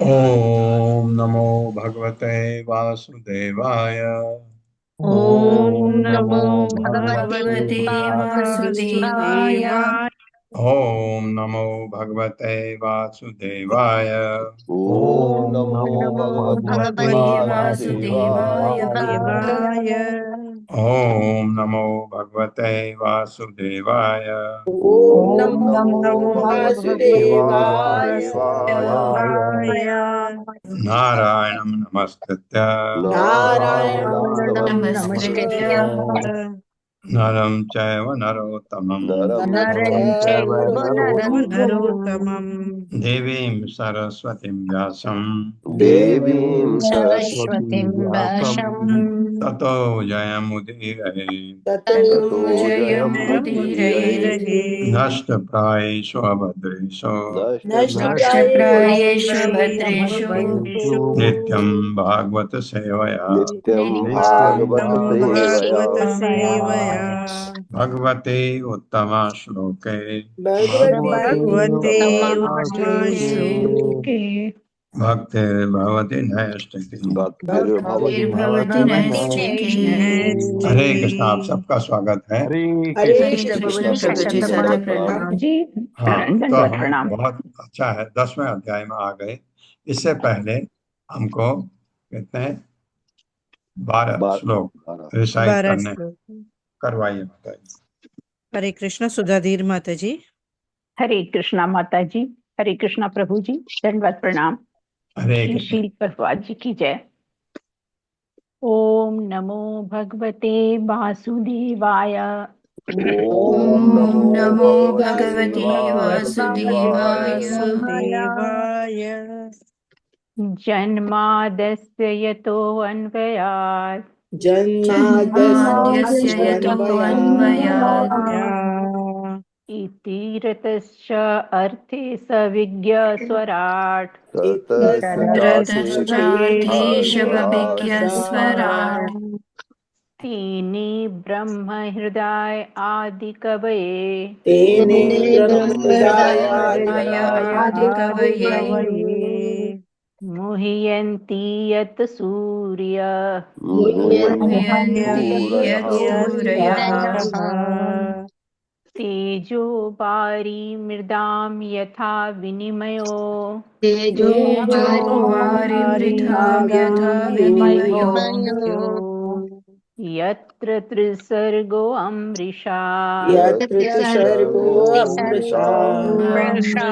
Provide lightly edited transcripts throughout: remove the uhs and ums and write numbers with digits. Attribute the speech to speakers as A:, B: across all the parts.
A: ओम नमो भगवते वासुदेवाय।
B: ओम नमो भगवते वासुदेवाय।
A: ओम नमो भगवते वासुदेवाय।
C: ओम नमो भगवते वासुदेवाय।
A: ओम नमो भगवते वासुदेवाय।
B: ओम नमो वासुदेवाय।
A: नारायणं नमस्कृत्य
C: नारायणं नमस्कृत्य
A: नरं चैव नरोत्तमं
C: नरं चैव नरोत्तमं
A: देवीं सरस्वतीं व्यासं
C: देवीं सरस्वतीं व्यासं
A: ततो जयमुदीरये
B: ततो
C: ततो
B: जयमुदीरये
C: जयमुदीरये
A: नष्टप्रायेषु अभद्रेषु
B: नष्टप्रायेषु
C: नष्टप्रायेषु
B: भद्रेषु
A: नित्यं भागवत सेवया
C: नित्यं
B: नित्यं
C: भागवत सेवया
B: भागवत सेवया
A: भगवते उत्तमश्लोके
B: भगवते
C: भगवते
B: उत्तमा श्लोके
A: भक्तिर्भवति नैष्ठिकी।
C: भक्तिर्भवति
B: भक्तिर्भवति नैष्ठिकी।
A: हरे कृष्ण। आप सबका स्वागत है।
B: हरे कृष्ण प्रभु जी, सादर प्रणाम।
D: जी।
A: हाँ, तो
D: दंडवत
A: हम
D: प्रणाम।
A: बहुत अच्छा है, 10वें अध्याय में आ गए। इससे पहले हमको कहते हैं 12 श्लोक
C: 12
A: रिसाइट
E: 12
A: करने
E: श्लोक।
A: करवाइए माता जी।
E: हरे कृष्ण सुधाधीर माता जी।
D: हरे कृष्णा माता जी, हरे कृष्णा प्रभु जी, दंडवत प्रणाम।
A: हरे
D: श्री
A: कृष्ण।
D: शील प्रभुपाद जी की जय। ओम नमो भगवते वासुदेवाय।
C: ओम
B: ओम नमो
C: भगवते
B: भगवते वासुदेवाय।
E: वासुदेवाय
D: जन्मादस्य यतोऽन्वयात्
B: जन्माद्यस्य यतोऽन्वयात्
E: या
D: इतिरतश्च अर्थे सविज्ञस्वराट्
C: ततश्चार्थे
B: ततश्चार्थेष्वभिज्ञस्वराट्
D: तेने ब्रह्महृदाय आदिकवये
B: तेने
C: ब्रह्महृदाय
B: ब्रह्महृदाय आदिकवये
E: आदिकवये
D: मुह्यन्ति यत् सूर्य
B: मुह्यन्ति
C: सूरयः
B: यत् सूरयः
D: तेजो वारी मृदां यथा विनिमयो
B: तेजो वारिमृधां यथा विनिमयो
D: यत्र त्रिसर्गो अमृषा
B: यत्र सर्गो
C: अमृषा
E: मृषा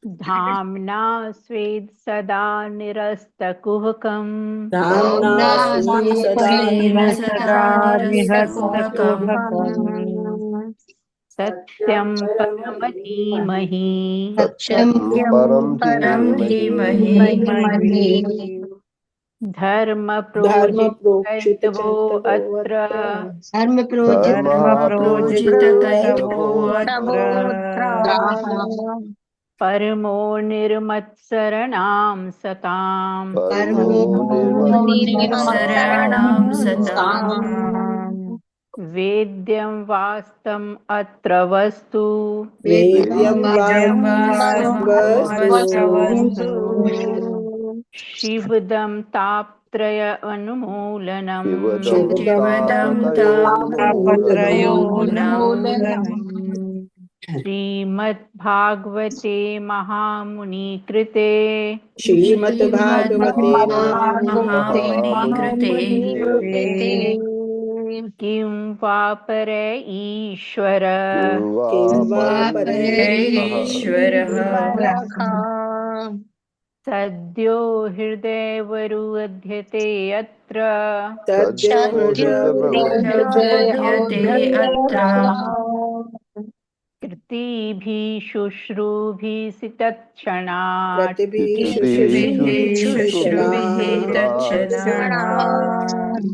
D: धाम्ना स्वेद सदा निरस्तकुहकम्
B: धाम्ना स्वेन सदा
E: सदा
B: निरस्तकुहकम्
E: निहस्तकुहकम्
D: सत्यं परम धीमहि
C: सत्यं परं
B: परं
C: धीमहि
B: धीमहि
D: धर्म प्रोजितवो
B: धर्मप्रोक्षितकैतवो
D: अत्र
C: धर्मः
E: धर्म
B: धर्मप्रोजितकैतवो
E: प्रोजितकैतवो
B: अत्र
D: परमो निर्मत्सरणां सताम्
C: परमो
B: निर्मत्सराणां सताम्
D: वेद्यं वास्तम् अत्र वस्तु
B: वेद्यं
E: वेद्यं
B: वास्तवस्तु
E: वास्तवस्तु
D: शिवदं तापत्रय अनुमूलनम्
B: शिवदं तापत्रयोन्मूलनम्
E: तापत्रयोन्मूलनम्
D: श्रीमद्भागवते महामुनिकृते
B: श्रीमद्भागवते
C: महामुनिकृते
B: महामुनि कृते
D: किं वा पर ईश्वर
C: किं वा
B: किं वा
C: परमेश्वरः
B: परमेश्वरः
D: सद्यो हृदयवरुध्यते अत्र
B: सद्यो
C: हृदयवरुध्यते
B: हृदयते अत्र
D: कृतिभिः शुश्रूभिः तत्क्षणात्
B: प्रतिभिः शुश्रूभिः तत्क्षणात्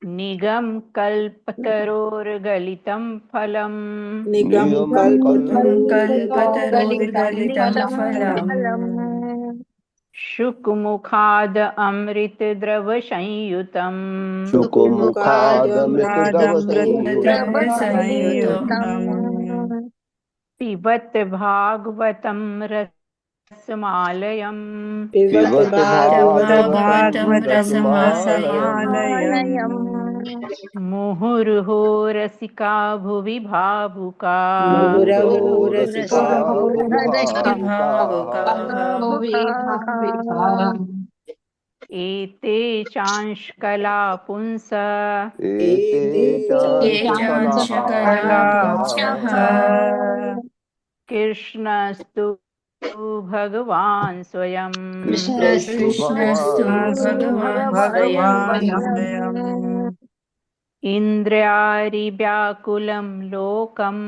D: निगमकल्पतरोर्गलितं फलम्
B: कल्पतरोर्गलितं फलम्
D: शुकमुखाद अमृतद्रवसंयुतम्
C: शुकोमुखादमृतद्रवसंयुतम्
E: संयुतम्
D: पिबत भागवतं रसमालयम्
C: पिबत भागवतं
E: भागवतं
C: रसमालयम्
E: रसमालयम्
D: मुहुर्हो रसिका भुवि भावुका
C: मुहुरहो
B: मुहुरहो
C: रसिका
B: रसिका
C: भुवि
B: भावुकाः
D: एते चांशकला पुंस
C: एते चांशकला
B: केचांशकला
C: पुंसः
B: पुंसः
E: कलापुंसः
D: कृष्णस्तु भगवान् स्वयं
C: कृष्णस्तु
B: कृष्णस्तु
C: भगवान् स्वयम्
B: भगवान्
E: भगवान्
B: स्वयम्
E: स्वयम्
D: इन्द्रियारिव्याकुलं लोकम्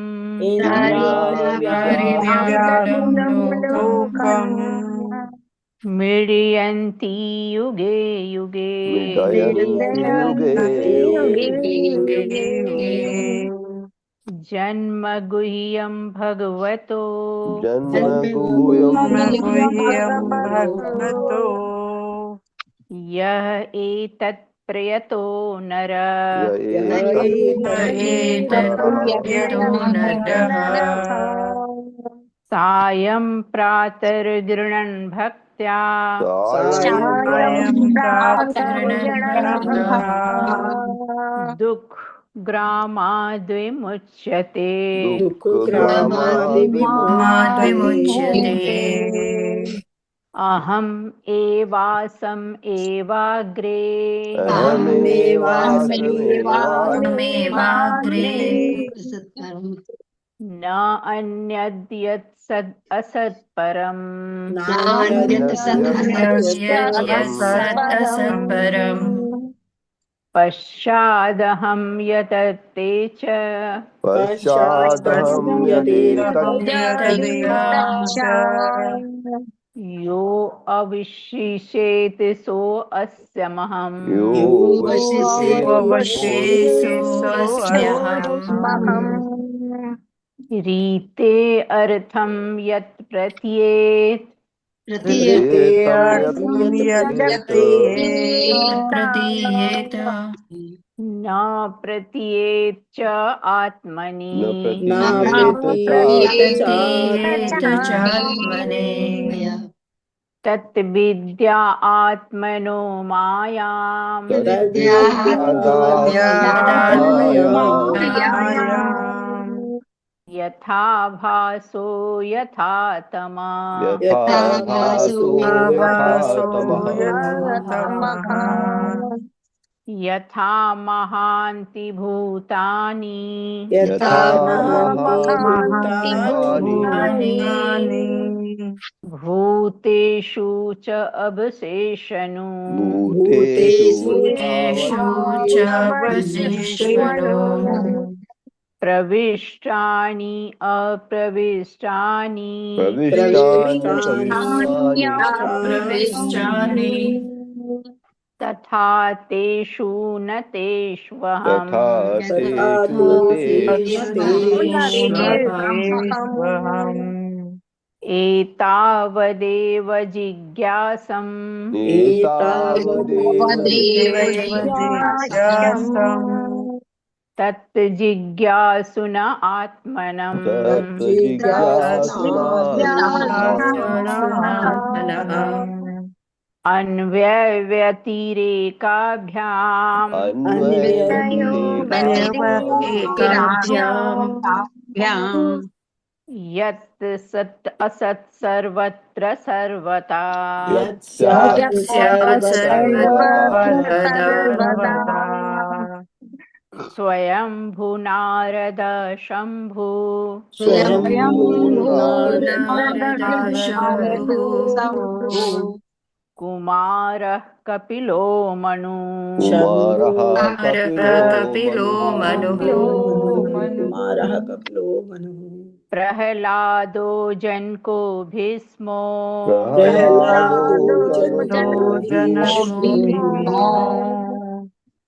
B: इन्द्रियादिव्याकुलं
E: व्याकुलं
B: लोकम्
E: लोकम्
D: मृडयन्ति युगे युगे
C: विदयन्ति युगे
E: युगे
D: जन्म गुह्यं भगवतो
C: जन्म गुह्यं
E: भगवतो
D: यः एतत् प्रयतो नर
B: एतत्प्रयतो नरः
D: सायं प्रातर्गृह्णन् भक्त्या
E: सायं प्रातर्गणः
D: दुःखग्रामाद्विमुच्यते
B: माद्विमुच्यते
D: अहम् एवासम् एवाग्रे
B: अहमेवाग्रे
D: न अन्यद्यत् सद् असत्परम्
B: असत्परम्
D: पश्चादहं यतते च
C: पश्चादहं
D: यो अविशिषेत् सो अस्यमहम् रीते अर्थं यत् प्रतीयेत्
B: प्रतीयेत
D: न प्रतीयेत् च आत्मनि
B: प्रतीयेत चात्मने
D: तत् विद्या आत्मनो मायाम् यथा भासो यथा तमः यथा महान्ति भूतानि भूतेषु च अवशेषनु प्रविष्टानि अप्रविष्टानि तथा तेषु न तेष्वहम् एतावदेव जिज्ञासम् तत् जिज्ञासुन आत्मनम् अन्वयव्यतिरेकाभ्याम् यत् सत् असत् सर्वत्र सर्वथा स्वयंभू नारद शंभु कुमारः कपिलो मनु प्रहलादो जनको भीष्मो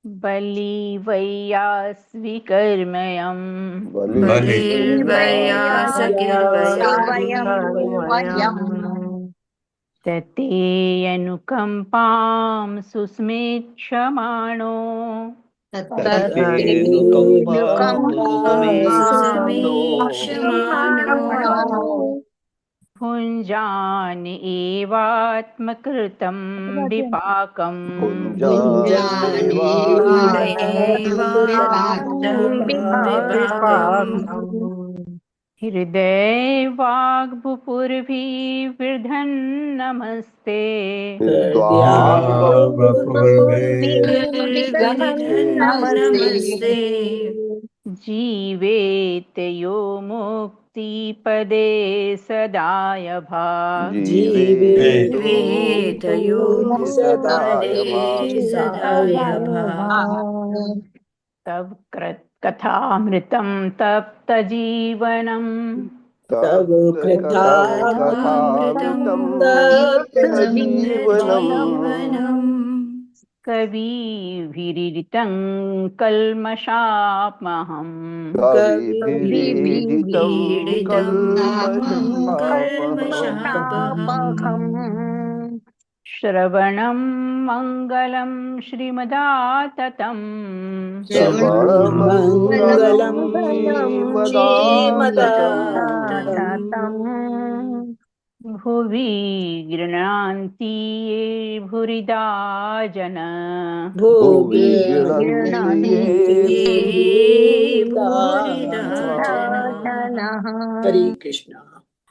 D: बली वैयास्विकर्मयम् ततेऽनुकम्पां सुस्मिक्षमाणो भुञ्जान एवात्मकृतं विपाकम् हृदये वाग्भुपुर्भिर्धन्नमस्ते जीवेत यो मुक्तिपदे सदाय भाग तव कथामृतं तप्त जीवनम्
E: तव
C: कथामृतम् सजीवनम्
D: कविभिरीडितं कल्मषापहम्
C: कविभिरीडितं
B: पीडितं
C: कल्मषापहम्
B: कल्मषापहम्
D: श्रवणं मङ्गलं श्रीमदाततम्
C: श्रवणमङ्गलं श्रीमदाततम्
D: भुवि गृह्णान्ति ये भूरिदा जन
C: भुवि गृह्णन्ति ये
B: भूरिदा
E: जनाः।
B: हरे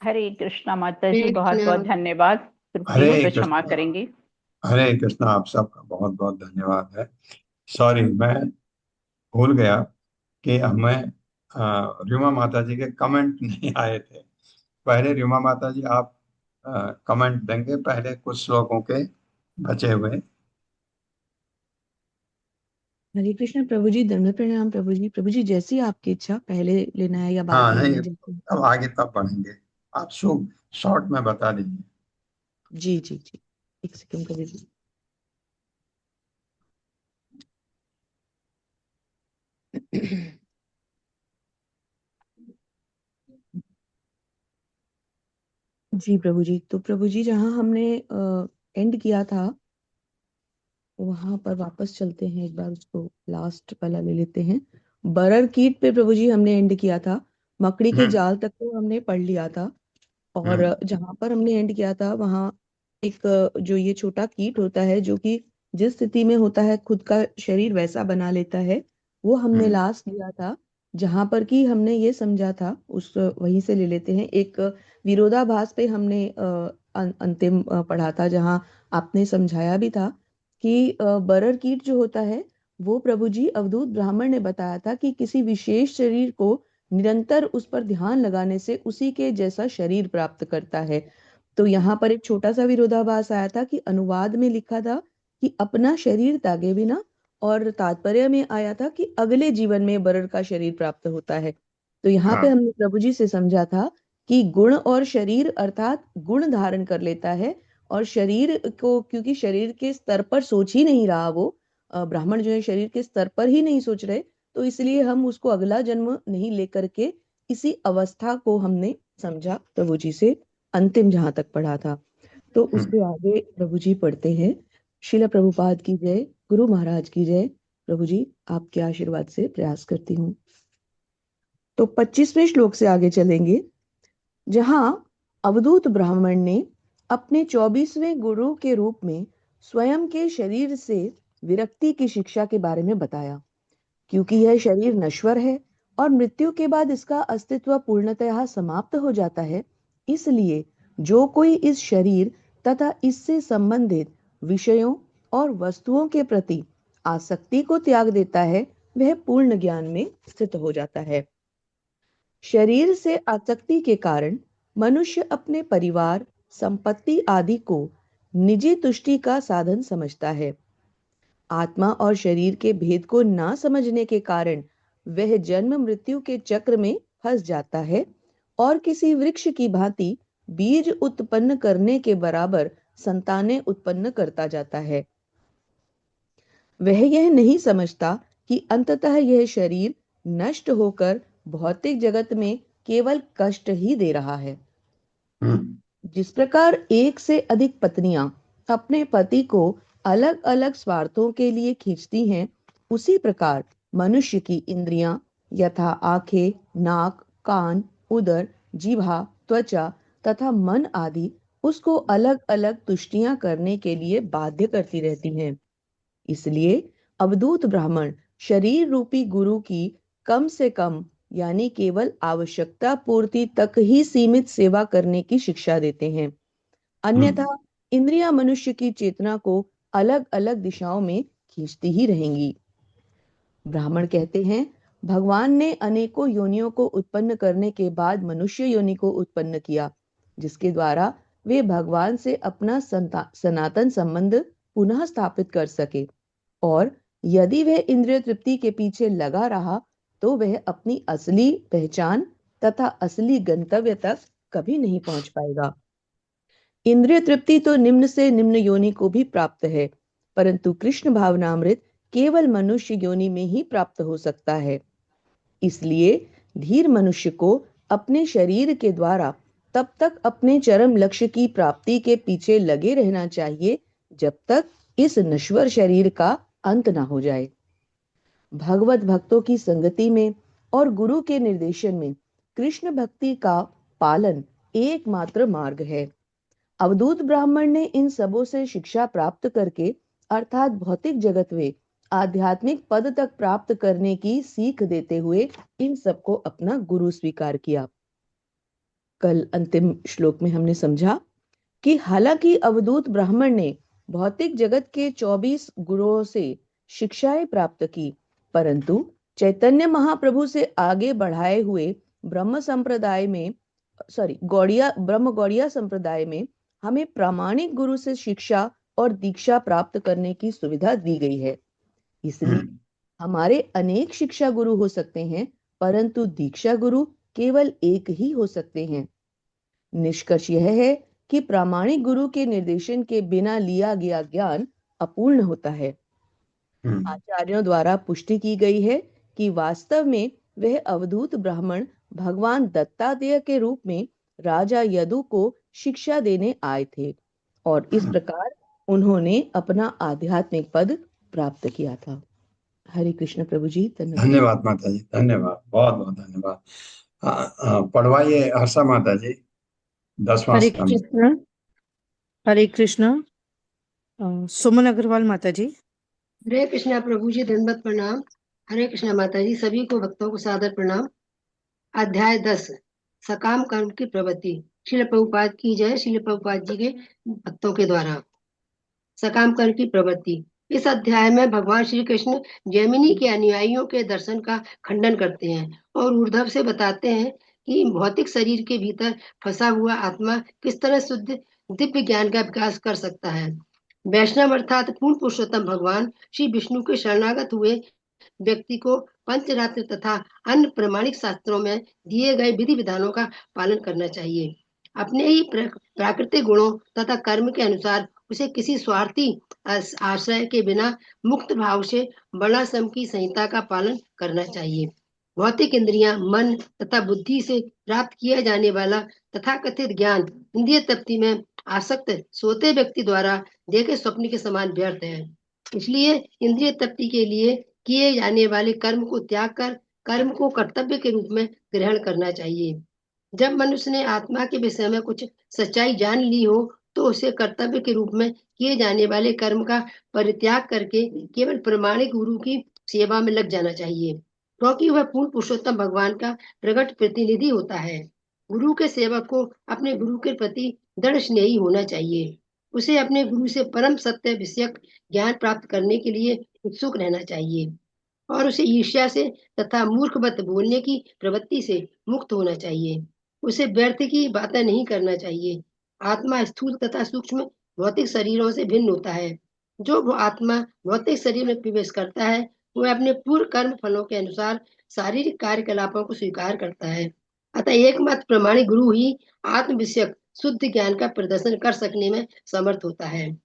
D: हरे कृष्णा माता जी, बहुत बहुत धन्यवाद। त्रुटि
A: हरे
D: हो तो क्षमा
A: कृष्णा।
D: करेंगे।
A: हरे कृष्णा। आप सबका बहुत बहुत धन्यवाद है। सॉरी, मैं भूल गया कि हमें रीमा माता जी के कमेंट नहीं आए थे। पहले रीमा माता जी आप कमेंट देंगे पहले कुछ श्लोकों के बचे हुए।
F: हरे कृष्ण प्रभु जी, दंड प्रणाम प्रभु जी। प्रभु जी जैसी आपकी इच्छा, पहले लेना है या बाद
A: हाँ
F: में
A: नहीं,
F: लेना है, जैसे।
A: अब आगे तब पढ़ेंगे। आप शॉर्ट में बता दीजिए।
F: जी जी जी, एक सेकंड प्रभु जी। जी प्रभु जी, तो प्रभु जी जहाँ हमने एंड किया था वहां पर वापस चलते हैं, एक बार उसको लास्ट वाला ले लेते हैं। बरर कीट पे प्रभु जी हमने एंड किया था, मकड़ी के जाल तक तो हमने पढ़ लिया था। और जहां पर हमने एंड किया था वहां एक जो ये छोटा कीट होता है जो कि जिस स्थिति में होता है खुद का शरीर वैसा बना लेता है, वो हमने लास्ट लिया था। जहां पर कि हमने ये समझा था, उस वहीं से ले लेते हैं। एक विरोधाभास पे हमने अंतिम पढ़ा था, जहां आपने समझाया भी था कि बरर कीट जो होता है वो प्रभु जी अवधूत ब्राह्मण ने बताया था कि किसी विशेष शरीर को निरंतर उस पर ध्यान लगाने से उसी के जैसा शरीर प्राप्त करता है। तो यहाँ पर एक छोटा सा विरोधाभास आया था कि अनुवाद में लिखा था कि अपना शरीर त्यागे बिना, और तात्पर्य में आया था कि अगले जीवन में बरर का शरीर प्राप्त होता है। तो यहाँ पे हमने प्रभु जी से समझा था कि गुण और शरीर अर्थात गुण धारण कर लेता है, और शरीर को क्योंकि शरीर के स्तर पर सोच ही नहीं रहा, वो ब्राह्मण जो है शरीर के स्तर पर ही नहीं सोच रहे, तो इसलिए हम उसको अगला जन्म नहीं लेकर के इसी अवस्था को हमने समझा प्रभु जी से, अंतिम जहां तक पढ़ा था। तो उसके आगे प्रभु जी पढ़ते हैं। शिला प्रभुपाद की जय, गुरु महाराज की जय। प्रभु जी आपके आशीर्वाद से प्रयास करती हूँ। तो 25वें श्लोक से आगे चलेंगे, जहां अवधूत ब्राह्मण ने अपने 24वें गुरु के रूप में स्वयं के शरीर से विरक्ति की शिक्षा के बारे में बताया। क्योंकि यह शरीर नश्वर है और मृत्यु के बाद इसका अस्तित्व पूर्णतः समाप्त हो जाता है, इसलिए जो कोई इस शरीर तथा इससे संबंधित विषयों और वस्तुओं के प्रति आसक्ति को त्याग देता है वह पूर्ण ज्ञान में स्थित हो जाता है। शरीर से आसक्ति के कारण मनुष्य अपने परिवार, संपत्ति आदि को निजी तुष्टि का साधन समझता है। आत्मा और शरीर के भेद को ना समझने के कारण वह जन्म मृत्यु के चक्र में फंस जाता है और किसी वृक्ष की भांति बीज उत्पन्न करने के बराबर संतानें उत्पन्न करता जाता है। वह यह नहीं समझता कि अंततः यह शरीर नष्ट होकर भौतिक जगत में केवल कष्ट ही दे रहा है। जिस प्रकार एक से अधिक पत्नियां अपने पति को अलग अलग स्वार्थों के लिए खींचती हैं, उसी प्रकार मनुष्य की इंद्रियां यथा आंखें, नाक, कान, उदर, जीभा, त्वचा तथा मन आदि उसको अलग अलग तुष्टियां करने के लिए बाध्य करती रहती हैं। इसलिए अवधूत ब्राह्मण शरीर रूपी गुरु की कम से कम यानी केवल आवश्यकता पूर्ति तक ही सीमित सेवा करने की शिक्षा देते हैं। अन्यथा इंद्रियां मनुष्य की चेतना को अलग अलग दिशाओं में खींचती ही रहेंगी। ब्राह्मण कहते हैं, भगवान ने अनेकों योनियों को उत्पन्न करने के बाद मनुष्य योनि को उत्पन्न किया, जिसके द्वारा वे भगवान से अपना सनातन संबंध पुनः स्थापित कर सके। और यदि वह इंद्रिय तृप्ति के पीछे लगा रहा तो वह अपनी असली पहचान तथा असली गंतव्य तक कभी नहीं पहुंच पाएगा। इंद्रिय तृप्ति तो निम्न से निम्न योनि को भी प्राप्त है, परंतु कृष्ण भावनामृत केवल मनुष्य योनि में ही प्राप्त हो सकता है। इसलिए धीर मनुष्य को अपने शरीर के द्वारा तब तक अपने चरम लक्ष्य की प्राप्ति के पीछे लगे रहना चाहिए जब तक इस नश्वर शरीर का अंत ना हो जाए। भगवत भक्तों की संगति में और गुरु के निर्देशन में कृष्ण भक्ति का पालन एकमात्र मार्ग है। अवधूत ब्राह्मण ने इन सबों से शिक्षा प्राप्त करके अर्थात भौतिक जगत में आध्यात्मिक पद तक प्राप्त करने की सीख देते हुए इन सबको अपना गुरु स्वीकार किया। कल अंतिम श्लोक में हमने समझा कि हालांकि अवधूत ब्राह्मण ने भौतिक जगत के 24 गुरुओं से शिक्षाएं प्राप्त की, परंतु चैतन्य महाप्रभु से आगे बढ़ाए हुए ब्रह्म गौड़िया संप्रदाय में हमें प्रामाणिक गुरु से शिक्षा और दीक्षा प्राप्त करने की सुविधा दी गई है। इसलिए हमारे अनेक शिक्षा गुरु हो सकते हैं, परंतु दीक्षा गुरु केवल एक ही हो सकते हैं। निष्कर्ष यह है कि प्रामाणिक गुरु के निर्देशन के बिना लिया गया ज्ञान अपूर्ण होता है। आचार्यों द्वारा पुष्टि की गई है कि वास्तव में वह अवधूत ब्राह्मण भगवान दत्तात्रेय के रूप में राजा यदु को शिक्षा देने आए थे और इस प्रकार उन्होंने अपना आध्यात्मिक पद प्राप्त किया था। हरे कृष्ण प्रभु जी।
A: धन्यवाद माता जी, धन्यवाद, बहुत बहुत धन्यवाद। पढ़वाइए हर्षा माता जी 10वां
E: हरे
A: स्कंद।
E: कृष्ण। हरे कृष्ण। सुमन अग्रवाल माता जी।
G: हरे कृष्णा प्रभु जी, दंडवत प्रणाम। हरे कृष्णा माता जी, सभी को भक्तों को सादर प्रणाम। अध्याय 10 सकाम कर्म की प्रवृत्ति। श्रील प्रभुपाद की जय। श्रील प्रभुपाद जी के भक्तों के द्वारा सकाम कर्म की प्रवृत्ति। इस अध्याय में भगवान श्री कृष्ण जैमिनी के अनुयायियों के दर्शन का खंडन करते हैं और ऊर्ध्व से बताते हैं कि भौतिक शरीर के भीतर फंसा हुआ आत्मा किस तरह शुद्ध दिव्य ज्ञान का विकास कर सकता है। वैष्णव अर्थात पूर्ण पुरुषोत्तम भगवान श्री विष्णु के शरणागत हुए व्यक्ति को पंचरात्र तथा अन्य प्रमाणिक शास्त्रों में दिए गए विधि विधानों का पालन करना चाहिए। अपने ही प्राकृतिक गुणों तथा कर्म के अनुसार उसे किसी स्वार्थी आश्रय के बिना मुक्त भाव से वर्णाश्रम की संहिता का पालन करना चाहिए। भौतिक इंद्रियां, मन तथा बुद्धि से प्राप्त किया जाने वाला तथाकथित ज्ञान इंद्रिय तृप्ति में आसक्त सोते व्यक्ति द्वारा देखे स्वप्न के समान व्यर्थ है। इसलिए इंद्रिय तृप्ति के लिए किए जाने वाले कर्म को त्याग कर कर्म को कर्तव्य के रूप में ग्रहण करना चाहिए। जब मनुष्य ने आत्मा के विषय में कुछ सच्चाई जान ली हो तो उसे कर्तव्य के रूप में किए जाने वाले कर्म का परित्याग करके केवल प्रमाणिक गुरु की सेवा में लग जाना चाहिए, क्योंकि वह पूर्ण पुरुषोत्तम भगवान का प्रकट प्रतिनिधि होता है। गुरु के सेवक को अपने गुरु के प्रति दृढ़ स्नेही होना चाहिए। उसे अपने गुरु से परम सत्य विषयक ज्ञान प्राप्त करने के लिए उत्सुक रहना चाहिए और उसे ईर्ष्या से तथा मूर्खवत बोलने की प्रवृत्ति से मुक्त होना चाहिए। उसे व्यर्थ की बातें नहीं करना चाहिए। आत्मा स्थूल तथा सूक्ष्म भौतिक शरीरों से भिन्न होता है। जो वो आत्मा भौतिक शरीर में प्रवेश करता है वह अपने पूर्व कर्म फलों के अनुसार शारीरिक कार्यकलापों को स्वीकार करता है। अतः एकमात्र प्रमाणिक गुरु ही आत्म विषयक शुद्ध ज्ञान का प्रदर्शन कर सकने में समर्थ होता है।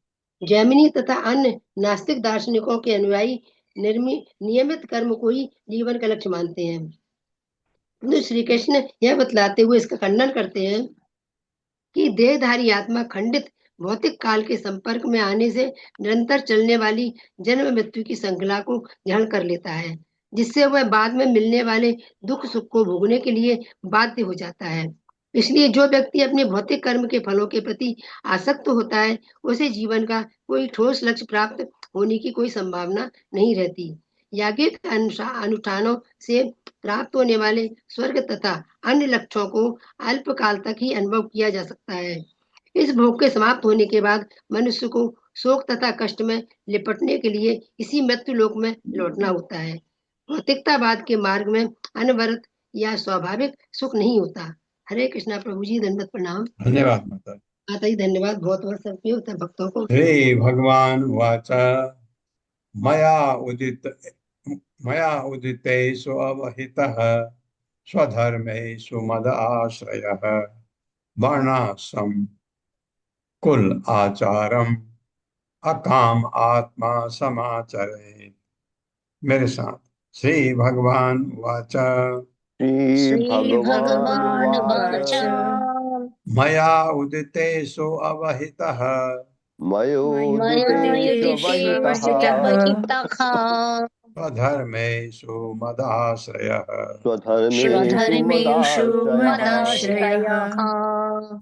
G: जैमिनी तथा अन्य नास्तिक दार्शनिकों के अनुयायी नियमित कर्म को ही जीवन का लक्ष्य मानते हैं। तो श्री कृष्ण यह बतलाते हुए इसका खंडन करते हैं कि देहधारी आत्मा खंडित भौतिक काल के संपर्क में आने से निरंतर चलने वाली जन्म मृत्यु की श्रृंखला को ग्रहण कर लेता है, जिससे वह बाद में मिलने वाले दुख सुख को भोगने के लिए बाध्य हो जाता है। इसलिए जो व्यक्ति अपने भौतिक कर्म के फलों के प्रति आसक्त होता है उसे जीवन का कोई ठोस लक्ष्य प्राप्त होने की कोई संभावना नहीं रहती। याज्ञिक अनुष्ठानों से प्राप्त होने वाले स्वर्ग तथा अन्य लक्ष्यों को अल्पकाल तक ही अनुभव किया जा सकता है। इस भोग के समाप्त होने के बाद मनुष्य को शोक तथा कष्ट में लिपटने के लिए इसी मृत्यु लोक में लौटना होता है। भौतिकतावाद के मार्ग में अनवरत या स्वाभाविक सुख नहीं होता। हरे कृष्णा प्रभु जी, दंडवत प्रणाम।
A: धन्यवाद माता।
G: माता जी धन्यवाद, बहुत बहुत सबके होता भक्तों को।
A: श्री भगवान वाचा मया उदितेषु अवहितः स्वधर्मेषु मदाश्रयः वर्णाश्रम कुल आचारम अकाम आत्मा समाचरेत्। मेरे साथ। श्री भगवान वाच
B: श्रीभगवानुवाच
A: मया उदितेषु अवहितः
B: मयोदितेषु अवहितः
A: स्वधर्मेषु मदाश्रयः
B: स्वधर्मेषु मदाश्रयः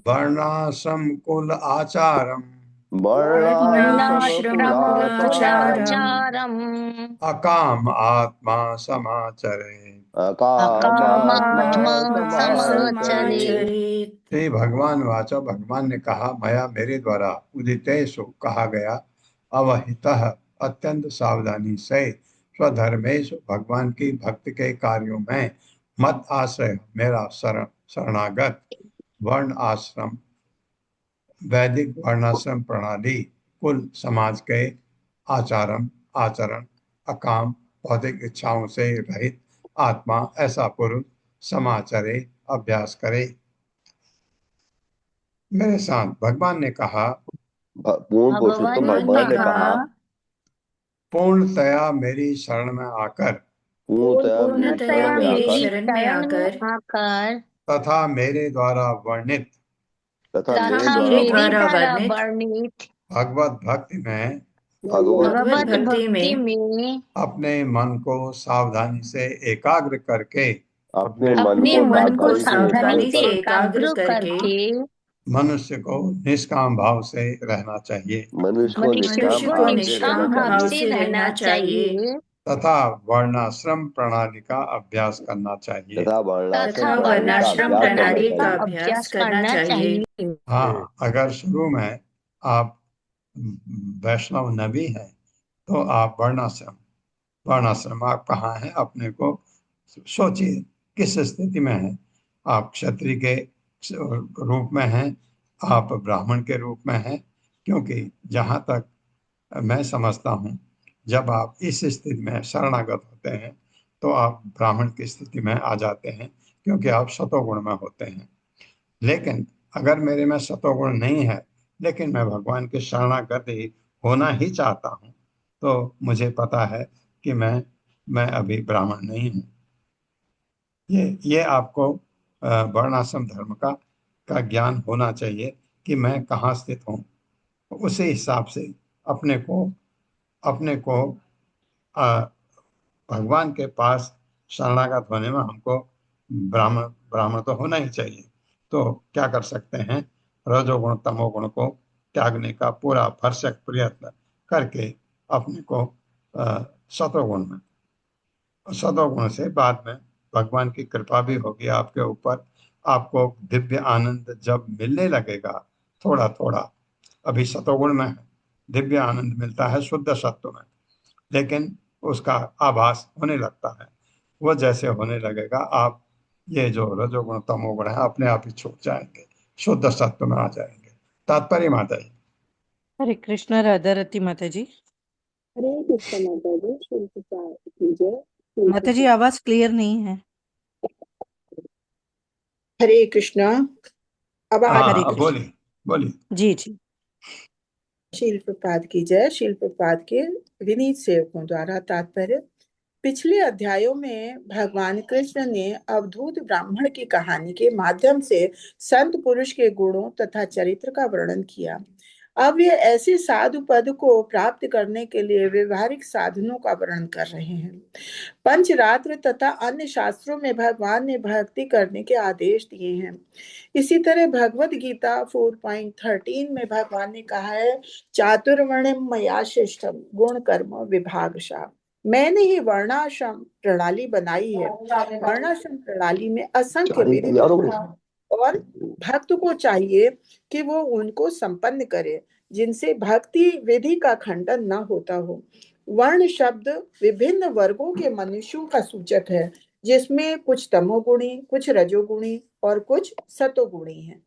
A: वर्णाश्रम कुल आचारम
B: वर्णाश्रमकुलाचारम्
A: अकाम आत्मा समाचरेत्।
B: अकामात्मा समाचरेत्।
A: श्री भगवान वाचा, भगवान ने कहा, मया मेरे द्वारा उदितेषु कहा गया, अवहितः अत्यंत सावधानी से, स्वधर्मेषु भगवान की भक्ति के कार्यों में, मत आश्रय मेरा शरणागत, वर्ण आश्रम वैदिक वर्णाश्रम प्रणाली, कुल समाज के आचरण अकाम भौतिक इच्छाओं से रहित आत्मा ऐसा पुरुष समाचरे अभ्यास करे। मेरे साथ। भगवान ने कहा,
C: पूर्ण पुरुषोत्तम भगवान ने कहा,
A: पूर्णतया मेरी शरण में आकर,
B: पूर्णतया मेरी शरण में आकर
A: तथा मेरे द्वारा वर्णित भगवत भक्ति में अपने मन को सावधानी से एकाग्र करके मनुष्य को निष्काम भाव से रहना चाहिए तथा वर्णाश्रम प्रणाली का अभ्यास करना चाहिए। हाँ, अगर शुरू में आप वैष्णव नबी हैं तो आप वर्णाश्रम आप कहाँ हैं, अपने को सोचिए किस स्थिति में हैं। आप क्षत्रिय के रूप में हैं, आप ब्राह्मण के रूप में हैं, क्योंकि जहाँ तक मैं समझता हूँ, जब आप इस स्थिति में शरणागत होते हैं तो आप ब्राह्मण की स्थिति में आ जाते हैं, क्योंकि आप सतोगुण में होते हैं। लेकिन अगर मेरे में सतोगुण नहीं है, लेकिन मैं भगवान के शरणागत ही होना ही चाहता हूँ, तो मुझे पता है कि मैं अभी ब्राह्मण नहीं हूँ। ये आपको वर्णाश्रम धर्म का ज्ञान होना चाहिए कि मैं कहाँ स्थित हूँ। उसी हिसाब से अपने को भगवान के पास शरणागत होने में हमको ब्राह्मण तो होना ही चाहिए। तो क्या कर सकते हैं, रजोगुण तमोगुण को त्यागने का पूरा भरसक प्रयत्न करके अपने को सतोगुण से बाद में भगवान की कृपा भी होगी आपके ऊपर। आपको दिव्य आनंद जब मिलने लगेगा थोड़ा थोड़ा, अभी सतोगुण में है, दिव्य आनंद मिलता है शुद्ध सत्व में, लेकिन उसका आभास होने लगता है। वो जैसे होने लगेगा, आप ये जो रजोगुण तमोगुण है अपने आप ही छूट जाएंगे, शुद्ध सत्व में आ जाएंगे। तात्पर्य माता जी।
E: हरे कृष्ण। राधा रति माता जी।
F: हरे कृष्ण माता जी।
E: माता जी आवाज क्लियर नहीं है।
C: हरे कृष्णा। अब
E: हरे कृष्ण।
A: बोलिए
E: जी जी।
C: शील प्रपात की जय। शील प्रपात के विनीत सेवकों द्वारा तात्पर्य। पिछले अध्यायों में भगवान कृष्ण ने अवधूत ब्राह्मण की कहानी के माध्यम से संत पुरुष के गुणों तथा चरित्र का वर्णन किया। अब वे ऐसे साधु पद को प्राप्त करने के लिए व्यवहारिक साधनों का वर्णन कर रहे हैं। पंचरात्र तथा अन्य शास्त्रों में भगवान ने भक्ति करने के आदेश दिए हैं। इसी तरह भगवत गीता 4.13 में भगवान ने कहा है, चातुर्वर्ण्यम मया शिष्टम गुण कर्म विभागशः। मैंने ही वर्णाश्रम प्रणाली बनाई है। वर्णाश्रम प्रणाली में असंख्य विधि और भक्त को चाहिए कि वो उनको संपन्न करे, जिनसे भक्ति विधि का खंडन न होता हो। वर्ण शब्द विभिन्न वर्गों के मनुष्यों का सूचक है, जिसमें कुछ तमोगुणी, कुछ रजोगुणी और कुछ सतोगुणी हैं।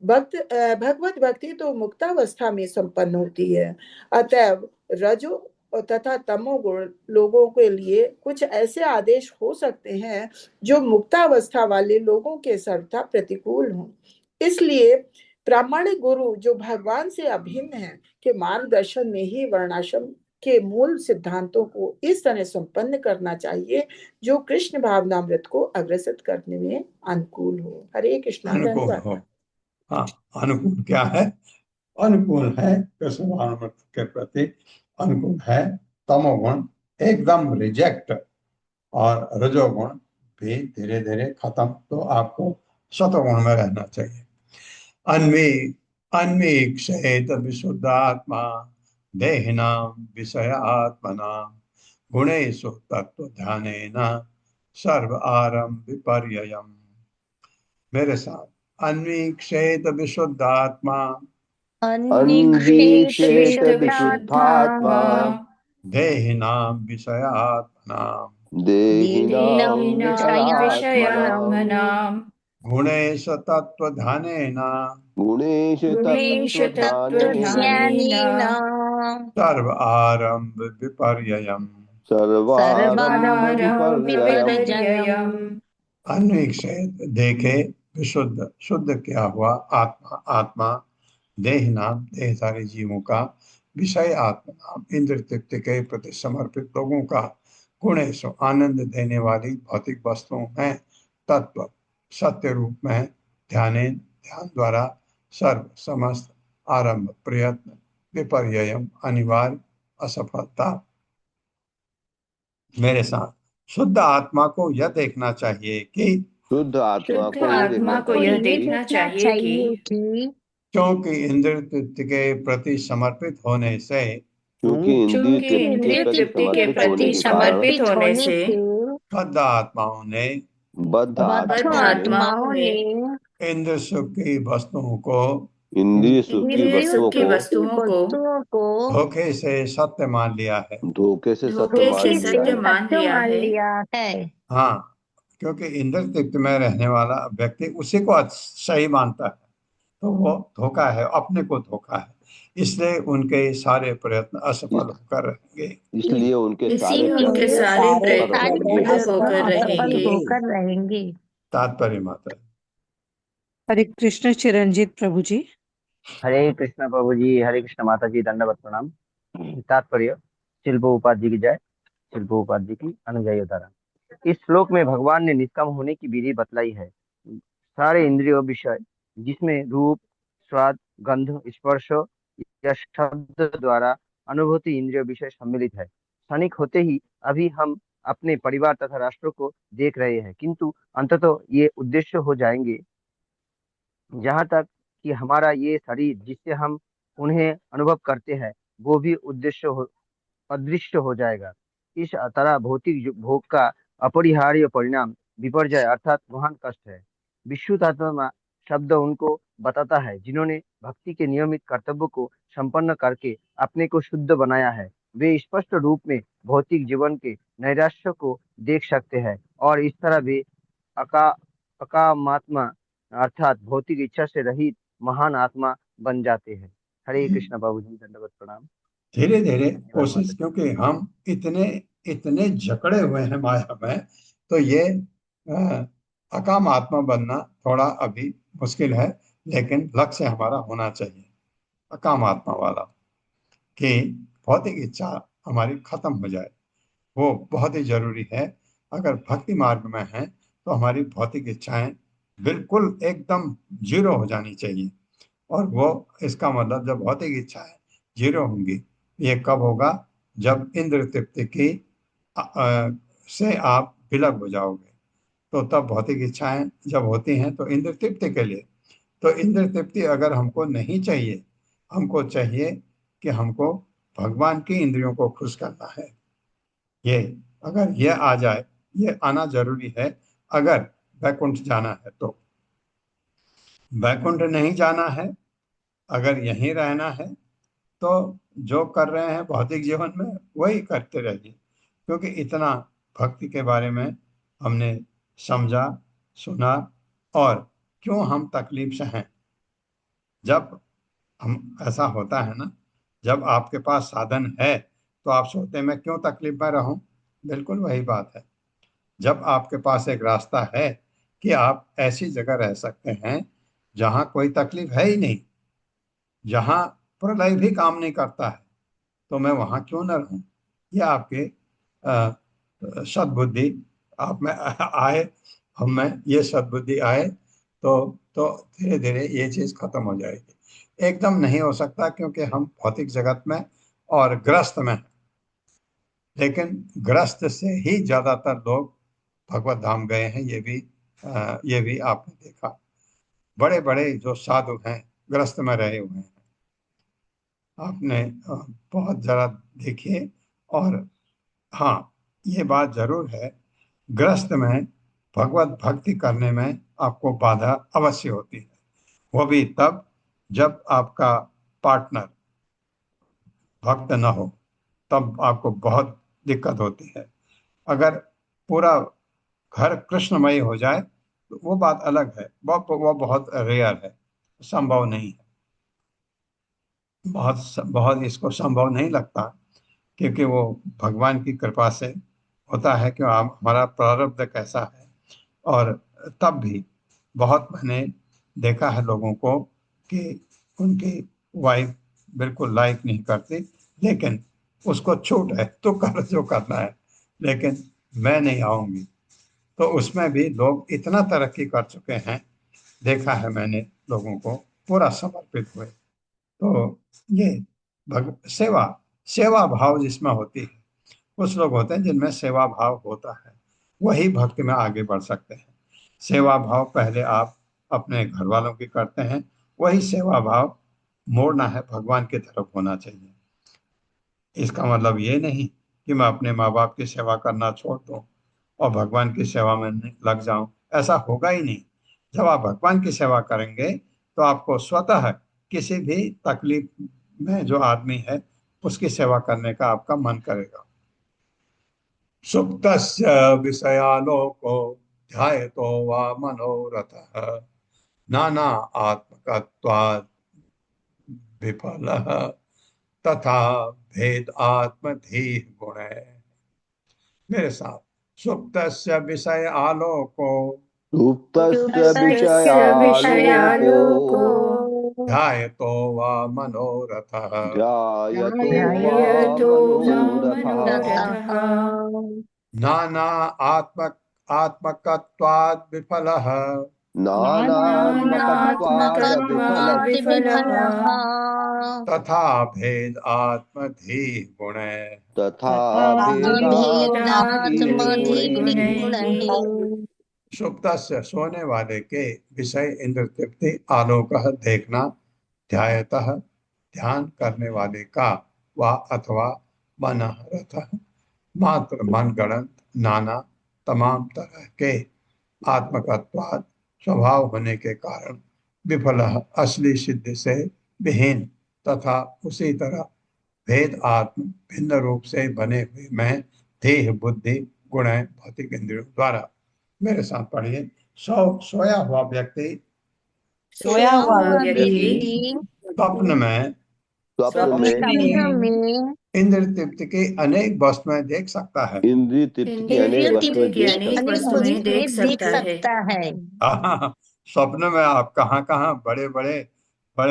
C: भगवत भक्ति तो मुक्तावस्था में संपन्न होती है, अतएव रजो और तथा तमोगुण लोगों के लिए कुछ ऐसे आदेश हो सकते हैं जो मुक्तावस्था वाले लोगों के सर्वथा प्रतिकूल हों। इसलिए प्रामाणिक गुरु जो भगवान से अभिन्न है के मार्गदर्शन में ही वर्णाश्रम के मूल सिद्धांतों को इस तरह संपन्न करना चाहिए जो कृष्ण भावनामृत को अग्रसर करने में अनुकूल हो। हरे कृष्णा।
A: अनुकूल
C: धन्यवाद।
A: हो। हाँ, अनुकूल क्या है? अनुकूल है कृष्ण भावनामृत के प्रति, अनुकूल है तमोगुण एकदम रिजेक्ट, और रजोगुण भी धीरे धीरे खत्म, तो आपको सतोगुण में रहना चाहिए। अन्वी अन्वीक्षेत विशुद्धात्मा देहिनां विषयात्मनां गुणेषु तत्व ध्यानेन सर्व आरंभ विपर्ययम्। मेरे साथ, अन्वीक्षेत विशुद्धात्मा
B: अन्वीक्षेत विशुद्धात्मा
A: देहिनां विषयात्मनां
B: देहिनां
H: विषयात्मनां
B: विषयात्मनां
A: गुणेश तत्व ध्यानेन
H: गुणेश
B: गुणेश
H: तत्त्वज्ञानेन
B: तत्त्वध्यानेन
A: सर्व आरंभ विपर्ययम्।
H: सर्वारम्भ
B: सर्वारम्भ
H: विपर्ययम्।
B: विपर्ययम्।
A: अन्वीक्षेत देखे, विशुद्ध, शुद्ध क्या हुआ? आत्मा, आत्मा देहनाम देहधारी जीवों का, विषय आत्मा इंद्र तृप्ति के प्रति समर्पित लोगों का, गुणेश आनंद देने वाली भौतिक वस्तुओं में तत्व सत्य रूप में ध्यान द्वारा सर्व समस्त आरंभ प्रयत्न विपर्ययम अनिवार्य असफलता। मेरे साथ, शुद्ध आत्मा को यह देखना चाहिए कि
H: शुद्ध आत्मा
B: शुद्ध
H: को ये
B: आत्मा
H: देखना
B: को यह
H: चाहिए कि
B: देखना चाहिए कि
A: क्योंकि इंद्र तृप्ति के प्रति समर्पित होने से
H: क्योंकि इंद्रिय
B: चूंकि
H: तृप्ति के
B: इंद्रिय
H: प्रति
B: तृप्ति के
H: समर्पित होने
B: प्रति
H: के कारण
B: समर्पित होने से
A: बद्ध आत्माओं ने
H: बद्ध
B: बद्ध
H: आत्माओं ने
B: आत्माओं ने
A: इंद्र सुख की वस्तुओं को
H: इंद्रिय सुख की
B: इंद्रिय सुख
H: वस्तुओं
B: की
H: को
B: वस्तुओं को
A: धोखे से सत्य मान लिया है।
H: धोखे से सत्य
B: धोखे
H: मान
B: से
H: लिया
B: सत्य
H: है।
B: मान लिया है।
A: हाँ, क्योंकि इंद्र तृप्ति में रहने वाला व्यक्ति उसी को सही मानता है, तो वो धोखा है, अपने को धोखा है, इसलिए उनके सारे प्रयत्न असफल होकर रहेंगे।
H: इसलिए उनके सारे
B: इसीलिए उनके
H: प्रयत्न
B: सारे
H: असफल
B: प्रयत्न
H: रहेंगे।
B: व्यर्थ होकर रहेंगे।
A: तात्पर्य माता।
E: हरे कृष्ण चिरंजीत प्रभु जी।
I: हरे कृष्ण प्रभु जी, हरे कृष्ण माता जी, दंडवत प्रणाम। तात्पर्य, शिल प्रभुपाद जी की जय, शिल प्रभुपाद जी की अनुयायी उदाहरण। इस श्लोक में भगवान ने निष्काम होने की विधि बतलाई है। सारे इंद्रियों विषय, जिसमें रूप, स्वाद, गंध, स्पर्श या शब्द द्वारा अनुभूति इंद्रिय विषय सम्मिलित है। क्षणिक होते ही अभी हम अपने परिवार तथा राष्ट्र को देख रहे हैं, किंतु अंततः ये उद्देश्य हो जाएंगे। जहाँ तक कि हमारा ये शरीर जिससे हम उन्हें अनुभव करते हैं, वो भी अदृश्य हो जाएगा। इस तरह भौतिक भोग का अपरिहार्य परिणाम विपर्जय अर्थात महान कष्ट है। विशुद्धात्मा शब्द उनको बताता है जिन्होंने भक्ति के नियमित कर्तव्य को संपन्न करके अपने को शुद्ध बनाया है। वे स्पष्ट रूप में भौतिक जीवन के नैराश्य को देख सकते हैं और इस तरह वे अकामात्मा अर्थात भौतिक इच्छा से रहित महान आत्मा बन जाते हैं। हरे कृष्ण बाबू जी, दंडवत प्रणाम।
A: धीरे धीरे कोशिश, क्योंकि हम इतने इतने जकड़े हुए हैं माया में, तो ये अकाम आत्मा बनना थोड़ा अभी मुश्किल है, लेकिन लक्ष्य हमारा होना चाहिए अकाम आत्मा वाला, कि भौतिक इच्छा हमारी खत्म हो जाए। वो बहुत ही जरूरी है। अगर भक्ति मार्ग में है तो हमारी भौतिक इच्छाएं बिल्कुल एकदम जीरो हो जानी चाहिए। और वो, इसका मतलब जब भौतिक इच्छाएं जीरो होंगी, ये कब होगा? जब इंद्र तृप्ति की से आप विलग हो जाओगे, तो तब भौतिक इच्छाएं जब होती हैं तो इंद्र तृप्ति के लिए। तो इंद्र तृप्ति अगर हमको नहीं चाहिए, हमको चाहिए कि हमको भगवान की इंद्रियों को खुश करना है। ये अगर ये आ जाए, ये आना जरूरी है अगर वैकुंठ जाना है तो। वैकुंठ नहीं जाना है, अगर यहीं रहना है, तो जो कर रहे हैं भौतिक जीवन में वही करते रहिए, क्योंकि इतना भक्ति के बारे में हमने समझा, सुना, और क्यों हम तकलीफ से हैं। जब हम, ऐसा होता है ना, जब आपके पास साधन है तो आप सोते में क्यों तकलीफ में रहूं? बिल्कुल वही बात है। जब आपके पास एक रास्ता है कि आप ऐसी जगह रह सकते हैं जहां कोई तकलीफ है ही नहीं, जहां प्रलय भी काम नहीं करता है, तो मैं वहां क्यों न रहूं? ये आपके सद्बुद्धि आप में आए, हम में ये सद्बुद्धि आए तो धीरे धीरे ये चीज खत्म हो जाएगी। एकदम नहीं हो सकता क्योंकि हम भौतिक जगत में और ग्रस्त में हैं। लेकिन ग्रस्त से ही ज्यादातर लोग भगवत धाम गए हैं, ये भी आपने देखा। बड़े बड़े जो साधु हैं ग्रस्त में रहे हुए हैं, आपने बहुत जरा देखिए। और हाँ, ये बात जरूर है, गृहस्थ में भगवत भक्ति करने में आपको बाधा अवश्य होती है। वो भी तब जब आपका पार्टनर भक्त न हो, तब आपको बहुत दिक्कत होती है। अगर पूरा घर कृष्णमय हो जाए तो वो बात अलग है, वो बहुत रेयर है, संभव नहीं है। बहुत बहुत इसको संभव नहीं लगता, क्योंकि वो भगवान की कृपा से होता है कि हमारा प्रारब्ध कैसा है। और तब भी बहुत मैंने देखा है लोगों को कि उनकी वाइफ बिल्कुल लाइक नहीं करती, लेकिन उसको छूट है तो कर जो करना है, लेकिन मैं नहीं आऊंगी। तो उसमें भी लोग इतना तरक्की कर चुके हैं, देखा है मैंने लोगों को पूरा समर्पित हुए। तो ये सेवा सेवा भाव जिसमें होती है, कुछ लोग होते हैं जिनमें सेवा भाव होता है, वही भक्ति में आगे बढ़ सकते हैं। सेवा भाव पहले आप अपने घर वालों की करते हैं, वही सेवा भाव मोड़ना है भगवान की तरफ होना चाहिए। इसका मतलब ये नहीं कि मैं अपने माँ बाप की सेवा करना छोड़ दूं और भगवान की सेवा में लग जाऊं, ऐसा होगा ही नहीं। जब आप भगवान की सेवा करेंगे तो आपको स्वतः किसी भी तकलीफ में जो आदमी है उसकी सेवा करने का आपका मन करेगा। सुप्तस्य विषयालोको ध्यायतो वा मनोरथः नाना आत्मकत्वात् विफलः तथा भेद आत्मधीः गुणैः। मेरे साथ, सुप्तस्य विषय आलोको
H: सुप्तस्य
B: सुप्तस्य
H: विषयालोको
B: विषयालोको
A: ध्यायतो वा मनोरथः
H: ध्यायतो वा
B: ध्यायतो वा
H: मनोरथः
B: मनोरथः
A: नाना आत्मकत्वाद् विफलः
H: नानात्मकत्वाद् विफलः
B: नानात्मकत्वात् विफलः
A: तथा भेद आत्मधीः गुणैः।
H: तथा
B: भेदात्मधीः
H: भेदात्मधीगुणैः।
B: गुणैः।
A: सुप्तस्य सोने वाले के विषय इंद्र तृप्ति आलोकः देखना, ध्यायतः ध्यान करने वाले का, वा अथवा मनः रथः मात्र मनगणंत नाना तमाम तरह के आत्मकत्वाद स्वभाव होने के कारण विफल असली सिद्धि से विहीन तथा उसी तरह भेद आत्म भिन्न रूप से बने हुए मैं देह बुद्धि गुण भौतिक इंद्रियों द्वारा। मेरे साथ पढ़िए। सोया हुआ व्यक्ति
B: सोया हुआ व्यक्ति
A: स्वप्न में
H: स्वप्न में
A: इंद्र तृप्ति की अनेक वस्तुएं देख सकता है।
H: इंद्रिय तृप्ति की अनेक वस्तुएं
B: की
H: देख
B: अनेक
H: सकता
B: वस्तुएं देख सकता है।
A: स्वप्न में आप कहाँ कहाँ बड़े